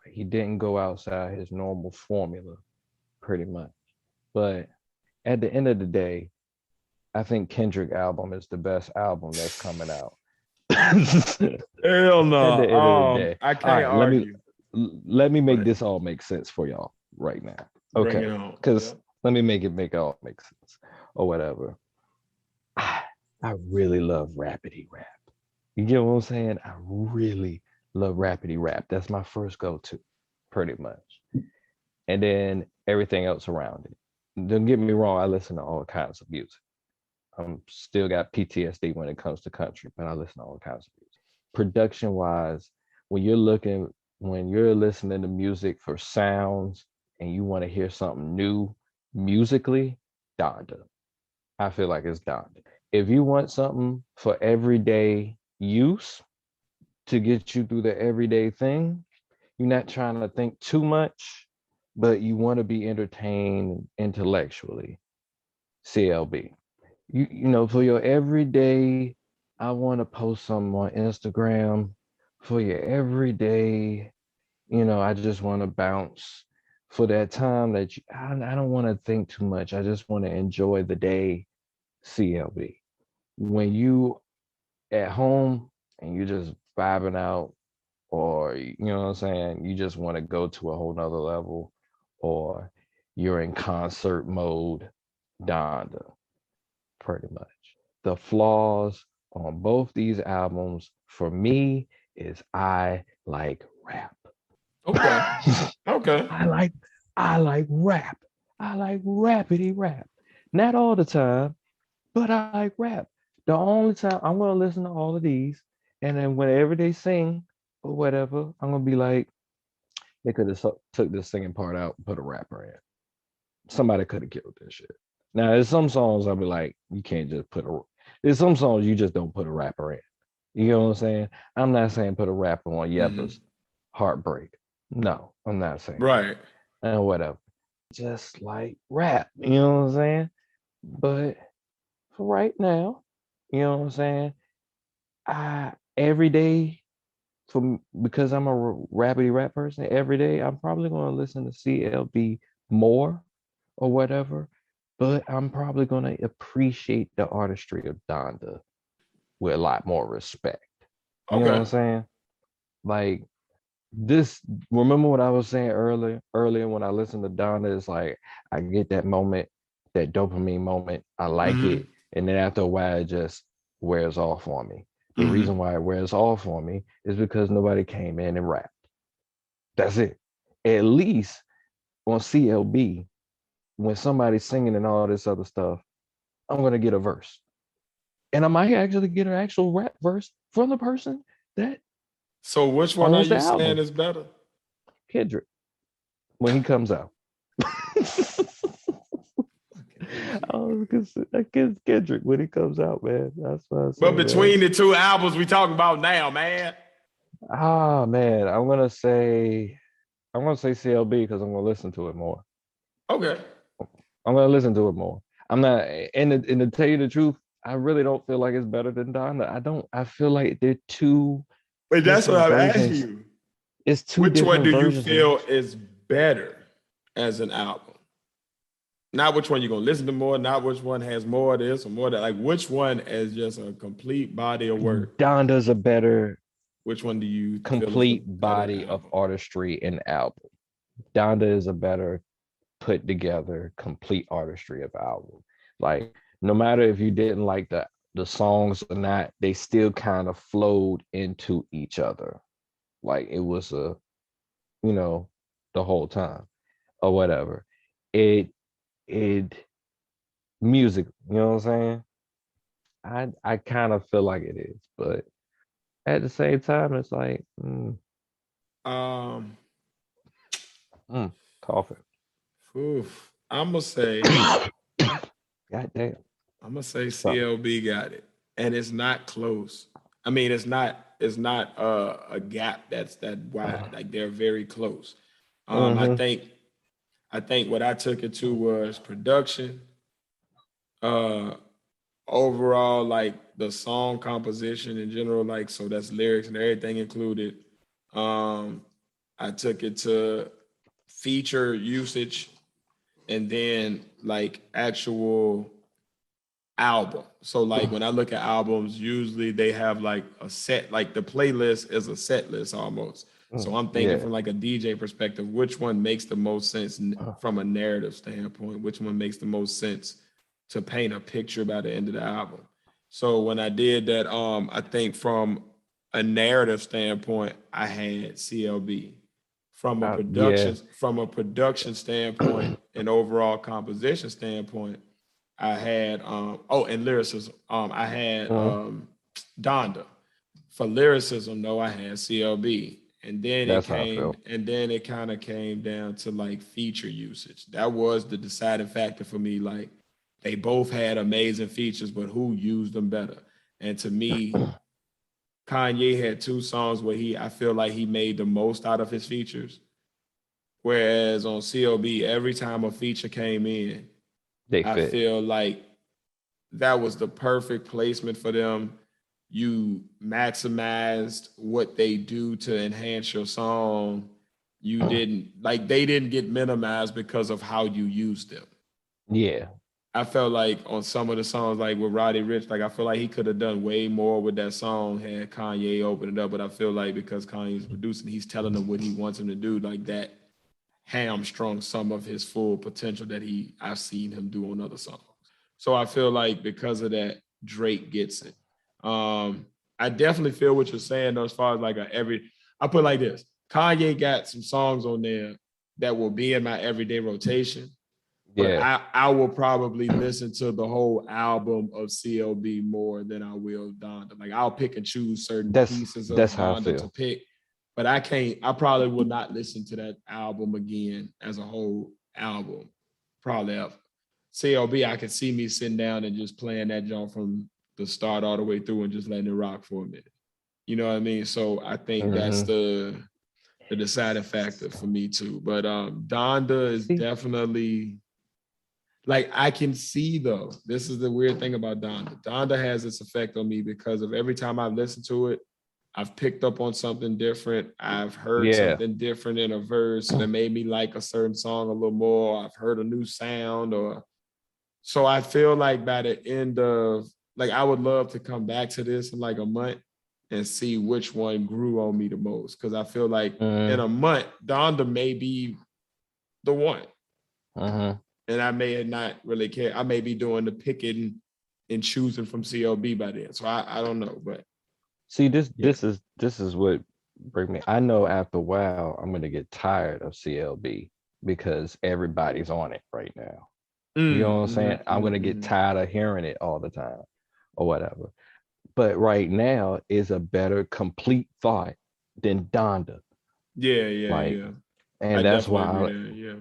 He didn't go outside his normal formula, pretty much. But at the end of the day, I think Kendrick album is the best album that's coming out. Hell no. At the end of the day. I can't All right, argue. let me make this all make sense for y'all right now. Bring Okay. it on. Because let me make it all make sense or whatever. I really love rapidy rap. You get what I'm saying? I really love rapidy rap. That's my first go-to, pretty much. And then everything else around it. Don't get me wrong, I listen to all kinds of music. I'm still got PTSD when it comes to country, but I listen to all kinds of music. Production-wise, when you're listening to music for sounds and you want to hear something new musically, Donda. I feel like it's Donda. If you want something for everyday use to get you through the everyday thing, you're not trying to think too much, but you want to be entertained intellectually, CLB. You know, for your everyday, I want to post something on Instagram. For your everyday, I just want to bounce. For that time that I don't want to think too much. I just want to enjoy the day, CLB. When you at home and you just vibing out, or you know what I'm saying, you just want to go to a whole nother level, or you're in concert mode, Donda, pretty much. The flaws on both these albums for me is I like rap. Okay. Okay. I like rap. I like rapidy rap. Not all the time, but I like rap. The only time I'm gonna listen to all of these, and then whenever they sing or whatever, I'm gonna be like, they could have took this singing part out and put a rapper in. Somebody could have killed this shit. Now, there's some songs I'll be like, you can't just there's some songs you just don't put a rapper in. You know what I'm saying? I'm not saying put a rapper on Yeppa's Heartbreak. No, I'm not saying right. That. And whatever. Just like rap, you know what I'm saying? But for right now, you know what I'm saying? Every day, because I'm a rapidy rap person, every day I'm probably going to listen to CLB more or whatever, but I'm probably going to appreciate the artistry of Donda with a lot more respect. You know what I'm saying? Like this, remember what I was saying earlier when I listened to Donda, it's like I get that moment, that dopamine moment. I like it. And then after a while, it just wears off on me. The reason why it wears off on me is because nobody came in and rapped. That's it. At least on CLB, when somebody's singing and all this other stuff, I'm going to get a verse. And I might actually get an actual rap verse from the person that. So which one are you saying is better? Kendrick, when he comes out. I guess Kendrick when he comes out, man. That's what I say. But between the two albums we talking about now, man. Man, I'm gonna say CLB because I'm gonna listen to it more. Okay. I'm gonna listen to it more. I'm not, and to tell you the truth, I really don't feel like it's better than Donda. I feel like they're two. But that's what I'm asking you. It's two Which different one do you versions. feel is better as an album? Not which one you're gonna listen to more, not which one has more of this or more of that. Like which one as just a complete body of work? Donda's a better. Which one do you complete body of artistry and album? Donda is a better put together complete artistry of album. Like no matter if you didn't like the songs or not, they still kind of flowed into each other. Like it was the whole time or whatever. It music, you know what I'm saying? I kind of feel like it is, but at the same time, it's like Um, mm, coughing. I'm gonna say God damn. Sorry. CLB got it, and it's not close. I mean, it's not a gap that's that wide. Like they're very close. Um, I Mm-hmm. think I think what I took it to was production, uh, overall, like the song composition in general, like so that's lyrics and everything included. Um, I took it to feature usage and then like actual album. So like when I look at albums, usually they have like a set, like the playlist is a set list almost. So I'm thinking Yeah. from like a DJ perspective, which one makes the most sense from a narrative standpoint, which one makes the most sense to paint a picture by the end of the album. So when I did that, I think from a narrative standpoint, I had CLB. Yeah. From a production standpoint and overall composition standpoint, I had and lyricism. I had Mhm. Donda. For lyricism, though, I had CLB. That's how I feel. And then it kind of came down to like feature usage. That was the deciding factor for me. Like they both had amazing features, but who used them better? And to me, Kanye had two songs where I feel like he made the most out of his features. Whereas on CLB, every time a feature came in, They I fit. feel like that was the perfect placement for them. You maximized what they do to enhance your song. You didn't like they didn't get minimized because of how you used them. Yeah. I felt like on some of the songs, like with Roddy Rich, like I feel like he could have done way more with that song had Kanye opened it up. But I feel like because Kanye's producing, he's telling them what he wants him to do. Like that hamstrung some of his full potential that I've seen him do on other songs. So I feel like because of that, Drake gets it. I definitely feel what you're saying though, as far as like I put it like this. Kanye got some songs on there that will be in my everyday rotation, but Yeah. I will probably listen to the whole album of CLB more than I will Donda. Like I'll pick and choose certain pieces of That's how I Donda to feel. pick, but I probably will not listen to that album again as a whole album, probably ever. CLB, I can see me sitting down and just playing that joint from the start all the way through and just letting it rock for a minute. You know what I mean? So I think that's Hmm. the deciding factor for me too. But Donda is See? definitely like I can see though. This is the weird thing about Donda. Donda has its effect on me because of every time I've listened to it, I've picked up on something different. I've heard Yeah. something different in a verse that made me like a certain song a little more. I've heard a new sound or so I feel like by the end of like I would love to come back to this in like a month and see which one grew on me the most. Cause I feel like in Mm-hmm. a month, Donda may be the one. Mm-hmm. And I may not really care. I may be doing the picking and choosing from CLB by then. So I don't know. But See, yeah. this is what bring me. I know after a while I'm gonna get tired of CLB because everybody's on it right now. You know what I'm saying? I'm gonna get Mm. tired of hearing it all the time or whatever. But right now is a better complete thought than Donda. Yeah, Like, yeah. I and that's definitely why agree there.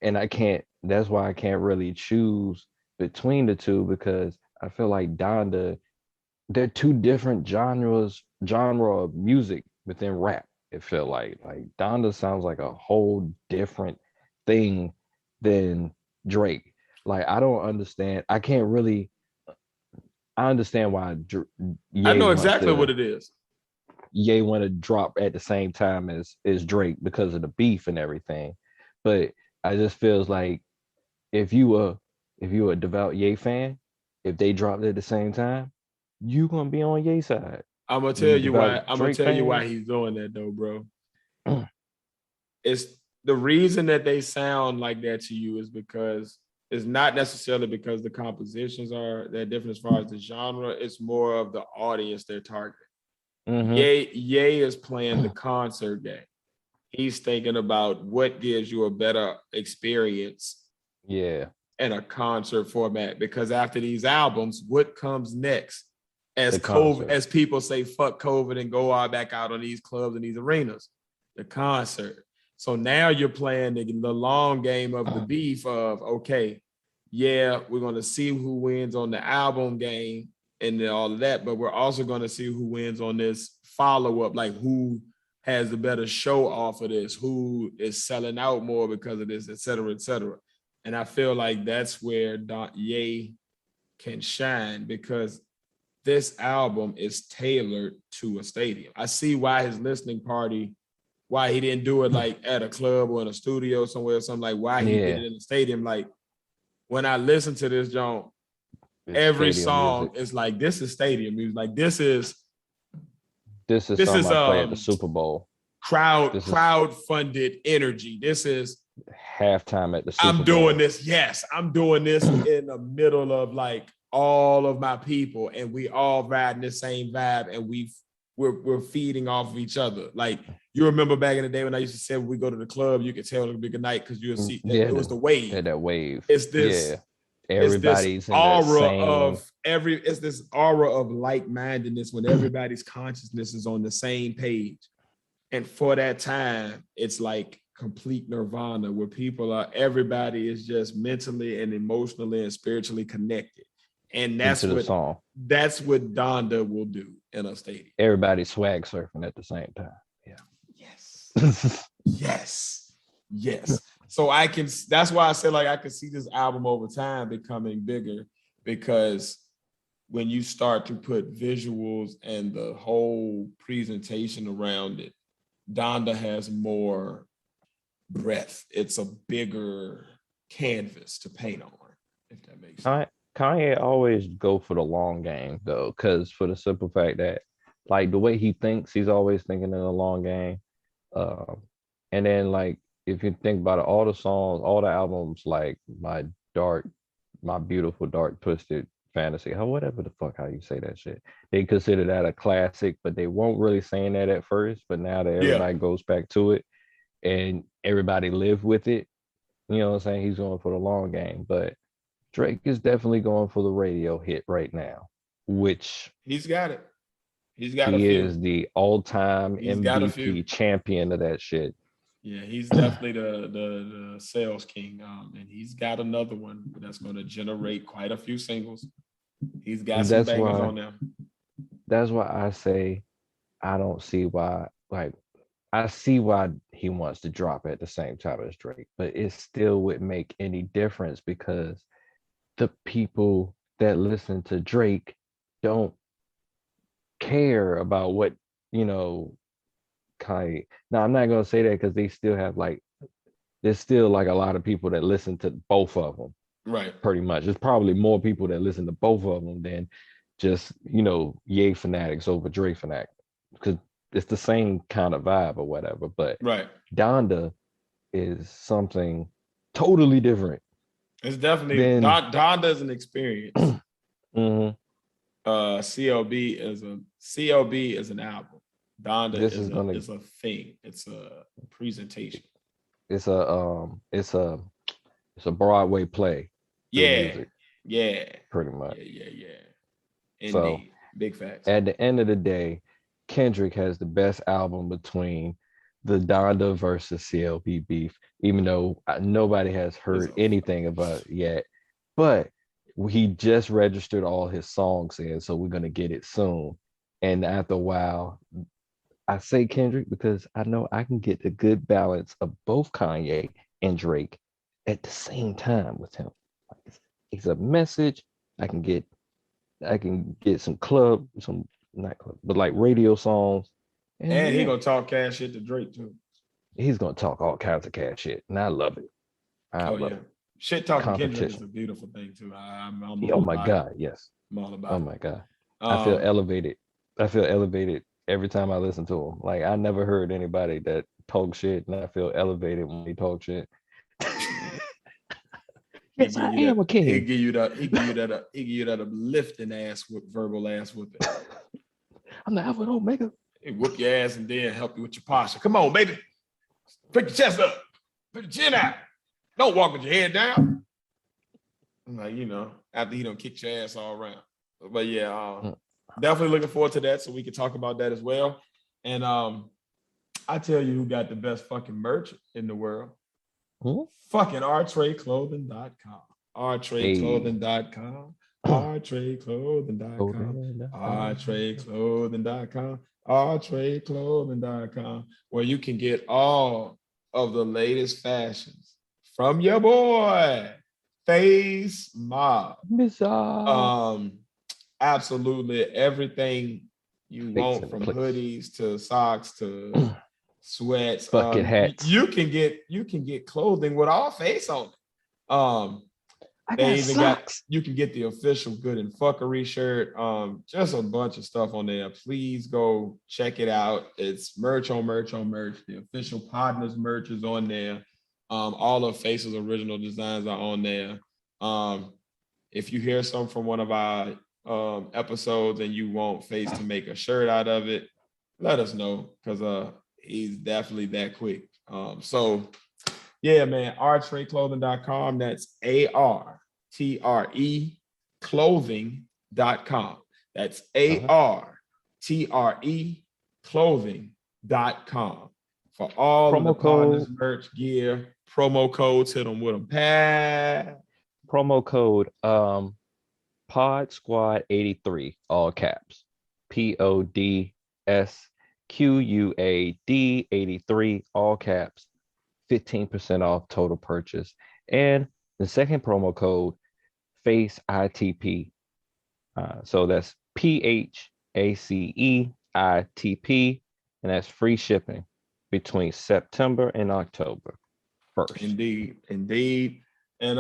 Yeah. I can't, that's why I can't really choose between the two because I feel like Donda, they're two different genre of music within rap. It feel like Donda sounds like a whole different thing than Drake. Like I don't understand. I can't really. I understand why I Ye know want exactly what to it is. Ye want to drop at the same time as Drake because of the beef and everything. But I just feels like if you were a devout Ye fan, if they dropped at the same time, you gonna be on Ye side. I'm gonna You tell you devout why. I'm gonna Drake tell you why fan, he's doing that though, bro. It's the reason that they sound like that to you is because it's not necessarily because the compositions are that different as far as the genre. It's more of the audience they're targeting. mm-hmm. Ye is playing the concert game. He's thinking about what gives you a better experience Yeah, in a concert format, because after these albums, what comes next? As The COVID, concert. as people say, fuck COVID and go all back out on these clubs and these arenas, the concert. So now you're playing the long game of the beef of, okay, yeah, we're going to see who wins on the album game and all of that, but we're also going to see who wins on this follow-up, like who has the better show off of this, who is selling out more because of this, et cetera, et cetera. And I feel like that's where Ye can shine, because this album is tailored to a stadium. I see why his listening party, why he didn't do it like at a club or in a studio somewhere or something, like why he did it in the stadium. Like when I listen to this, John, It's every stadium song music. is like, this is stadium music. Like this is something I play at the Super Bowl. crowd-funded energy. This is Halftime at the Super Bowl. I'm doing this. Yes, I'm doing this in the middle of like all of my people, and we all riding the same vibe, and we're feeding off of each other. Like you remember back in the day when I used to say when we go to the club, you could tell it would be good night because you'll see it was the wave. Yeah, that wave. It's this. Everybody's in aura that same... it's this aura of like-mindedness when everybody's consciousness is on the same page. And for that time, it's like complete nirvana where everybody is just mentally and emotionally and spiritually connected. And that's what Donda will do in a stadium. Everybody swag surfing at the same time. Yeah. Yes. So that's why I said like I can see this album over time becoming bigger, because when you start to put visuals and the whole presentation around it, Donda has more breadth. It's a bigger canvas to paint on, if that makes sense. Kanye always go for the long game though, because for the simple fact that like the way he thinks, he's always thinking in the long game. And then like if you think about it, all the songs, all the albums, like my beautiful dark twisted fantasy, whatever the fuck how you say that shit, they consider that a classic, but they weren't really saying that at first. But now that everybody goes back to it and everybody live with it, you know what I'm saying? He's going for the long game. But Drake is definitely going for the radio hit right now, which he's got it. He is the all-time MVP champion of that shit. Yeah, he's definitely the sales king. And he's got another one that's going to generate quite a few singles. He's got some bangers on there. That's why I say I don't see why, like, I see why he wants to drop at the same time as Drake, but it still wouldn't make any difference because the people that listen to Drake don't care about what, Kanye. Now, I'm not going to say that because they still have there's still like a lot of people that listen to both of them. Right. Pretty much. There's probably more people that listen to both of them than just, Ye fanatics over Drake fanatics, because it's the same kind of vibe or whatever. But right. Donda is something totally different. It's definitely Donda is an experience. Mm-hmm. CLB is an album. Donda is a thing. It's a presentation. It's a Broadway play. Yeah. Pretty much. Yeah. Indeed. So big facts. At the end of the day, Kendrick has the best album between the Donda versus CLB beef, even though nobody has heard anything about it yet. But he just registered all his songs in, so we're gonna get it soon. And after a while, I say Kendrick because I know I can get the good balance of both Kanye and Drake at the same time with him. It's a message. I can get some not club, but like radio songs. And he gonna talk cash shit to Drake too. He's gonna talk all kinds of cash shit, and I love it. I love it. Shit talking Kendrick is a beautiful thing too. Oh my God, yes. I'm all about it. Oh my God. I feel elevated. Every time I listen to him. Like I never heard anybody that talk shit, and I feel elevated when he talk shit. Yes, I am a king. He give you that uplifting verbal ass whooping. I'm the Alpha and Omega. He whoop your ass and then help you with your posture. Come on, baby. Put your chest up. Put your chin out. Don't walk with your head down. Like, after he don't kick your ass all around. But yeah, Mm. definitely looking forward to that so we can talk about that as well. And I tell you who got the best fucking merch in the world. Hmm? Fucking rtradeclothing.com. Hey. rtradeclothing.com. rtradeclothing.com. rtradeclothing.com. rtradeclothing.com. Where you can get all of the latest fashions from your boy, Face Mob. Bizarre. Absolutely everything you Face want, in the from place. hoodies to socks to sweats. Bucket hats. You can get clothing with our face on it. I They got even got socks. you can get the official Good and Fuckery shirt. Just a bunch of stuff on there. Please go check it out. It's merch on merch on merch. The official Podnas merch is on there. All of Face's original designs are on there. If you hear some from one of our episodes and you want Face to make a shirt out of it, let us know, because he's definitely that quick. So yeah, man, rtradeclothing.com. That's ARTRE clothing.com. That's ARTRE clothing.com for all of the Promo Partners code. merch gear, promo codes. Hit them with them. Pat. Promo code Pod Squad 83, all caps. PODSQUAD 83, all caps. 15% off total purchase. And the second promo code, FACE ITP. So that's PHACEITP, and that's free shipping between September and October 1st. Indeed. And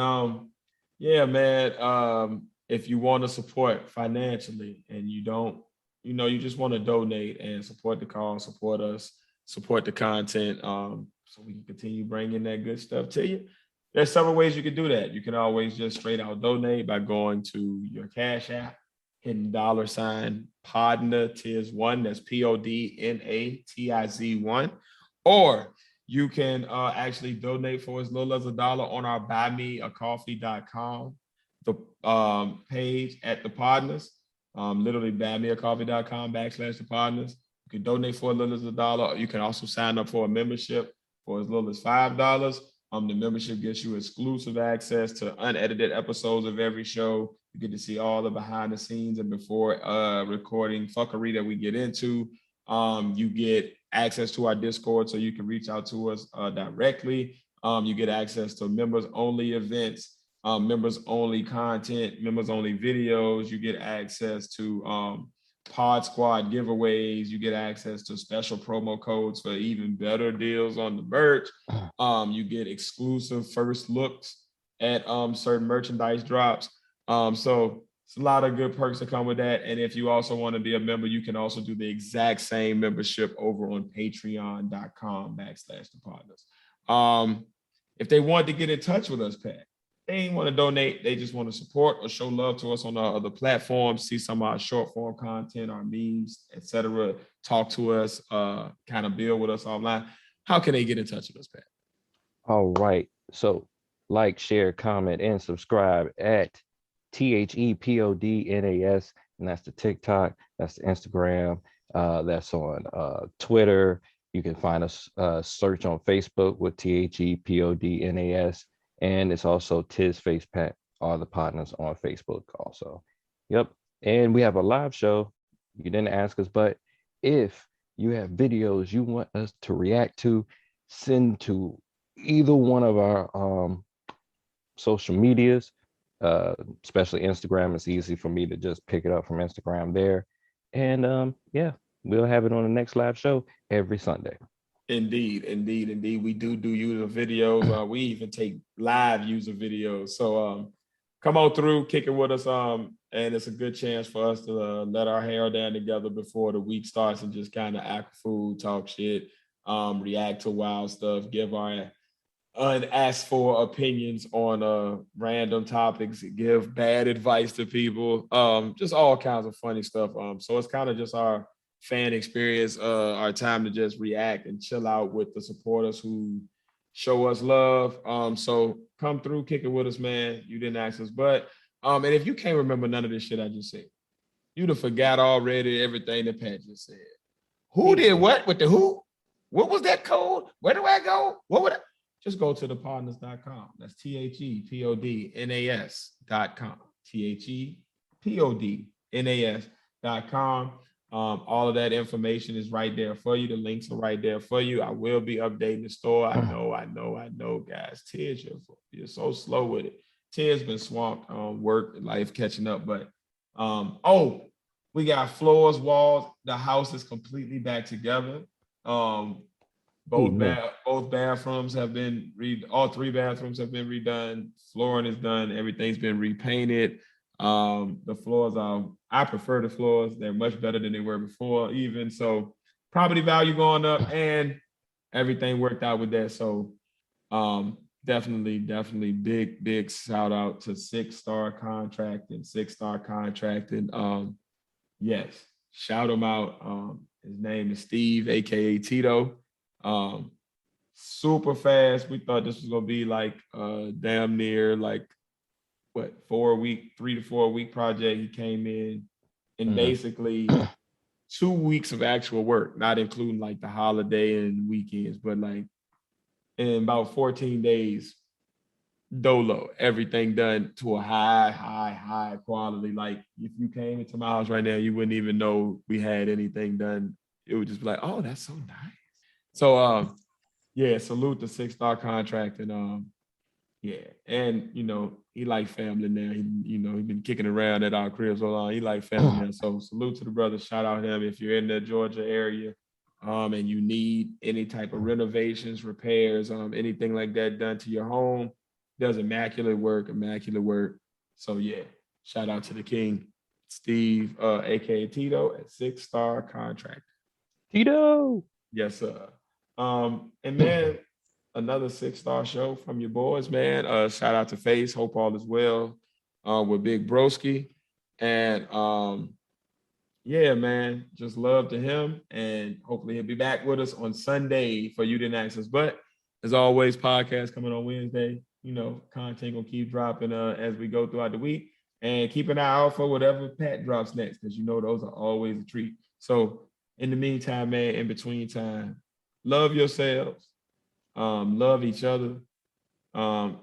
yeah, man. If you want to support financially and you don't, you just want to donate and support the cause, support us, support the content, so we can continue bringing that good stuff to you. There's several ways you can do that. You can always just straight out donate by going to your Cash App, hitting $ Podnatiz1. That's PODNATIZ1. Or you can actually donate for as little as $1 on our buymeacoffee.com, the page at the Podnas. Literally buymeacoffee.com/the Podnas. You can donate for as little as $1. You can also sign up for a membership for as little as $5. The membership gets you exclusive access to unedited episodes of every show. You get to see all the behind the scenes and before recording fuckery that we get into. You get access to our Discord, so you can reach out to us directly. You get access to members only events, members only content, members only videos. You get access to Pod Squad giveaways. You get access to special promo codes for even better deals on the merch. You get exclusive first looks at certain merchandise drops. So it's a lot of good perks that come with that. And if you also want to be a member, you can also do the exact same membership over on patreon.com/the Podnas. If they want to get in touch with us, Pat, they ain't want to donate. They just want to support or show love to us on our other platforms, see some of our short form content, our memes, etc. Talk to us, kind of build with us online. How can they get in touch with us, Pat? All right. So like, share, comment, and subscribe at THEPODNAS. And that's the TikTok, that's the Instagram, that's on Twitter. You can find us, search on Facebook with THEPODNAS. And it's also Tiz Face Pat, all the partners on Facebook also. Yep. And we have a live show. You didn't ask us, but if you have videos you want us to react to, send to either one of our social medias, especially Instagram. It's easy for me to just pick it up from Instagram there. And yeah, we'll have it on the next live show every Sunday. Indeed. We do user videos. We even take live user videos. So come on through, kick it with us. And it's a good chance for us to let our hair down together before the week starts and just kind of act food, talk shit, react to wild stuff, give our unasked for opinions on random topics, give bad advice to people, just all kinds of funny stuff. So it's kind of just our fan experience, our time to just react and chill out with the supporters who show us love. So come through, kick it with us, man. You didn't ask us, but and if you can't remember none of this shit I just said, you'd have forgot already everything that Pat just said. Who did what with the who? What was that code? Where do I go? What would I? Just go to thepodnas.com. That's THEPODNAS.com. THEPODNAS.com. All of that information is right there for you. The links are right there for you. I will be updating the store. I know, guys. Tiz, you're so slow with it. Tiz been swamped on work, life catching up. But we got floors, walls. The house is completely back together. Both bathrooms have been all 3 bathrooms have been redone. Flooring is done. Everything's been repainted. The floors I prefer the floors. They're much better than they were before, even. So property value going up and everything worked out with that. So definitely big shout out to 6-Star Contracting. Yes, shout him out. His name is Steve, aka Tito. Super fast. We thought this was gonna be like damn near like 3 to 4 week project. He came in and basically 2 weeks of actual work, not including like the holiday and weekends, but like in about 14 days, dolo, everything done to a high quality. Like if you came into my house right now, you wouldn't even know we had anything done. It would just be like, oh, that's so nice. So salute the 6-Star Contract. And and he like family now. He been kicking around at our crib so long. He like family now. So salute to the brother. Shout out him if you're in the Georgia area, and you need any type of renovations, repairs, anything like that done to your home. Does immaculate work. So shout out to the king, Steve, aka Tito at 6-Star Contract. Tito. Yes, sir. And man, another 6-star show from your boys, man. Shout out to Face. Hope all is well with Big Broski. And man, just love to him. And hopefully he'll be back with us on Sunday for You Didn't Ask Us. But as always, podcast coming on Wednesday. Content gonna keep dropping as we go throughout the week. And keep an eye out for whatever Pat drops next, because those are always a treat. So in the meantime, man, in between time, love yourselves. Love each other. And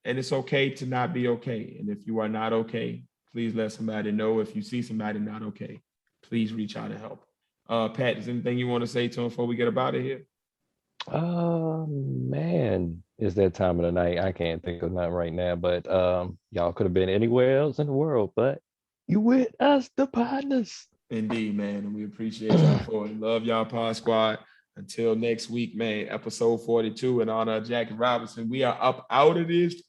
it's okay to not be okay. And if you are not okay, please let somebody know. If you see somebody not okay, please reach out and help. Pat, is anything you want to say to him before we get up out of here? Man, it's that time of the night. I can't think of nothing right now, but y'all could have been anywhere else in the world, but you with us, the Podnas. Indeed, man. And we appreciate y'all for it. Love y'all, Pod Squad. Until next week, man, episode 42 in honor of Jackie Robinson. We are up out of this.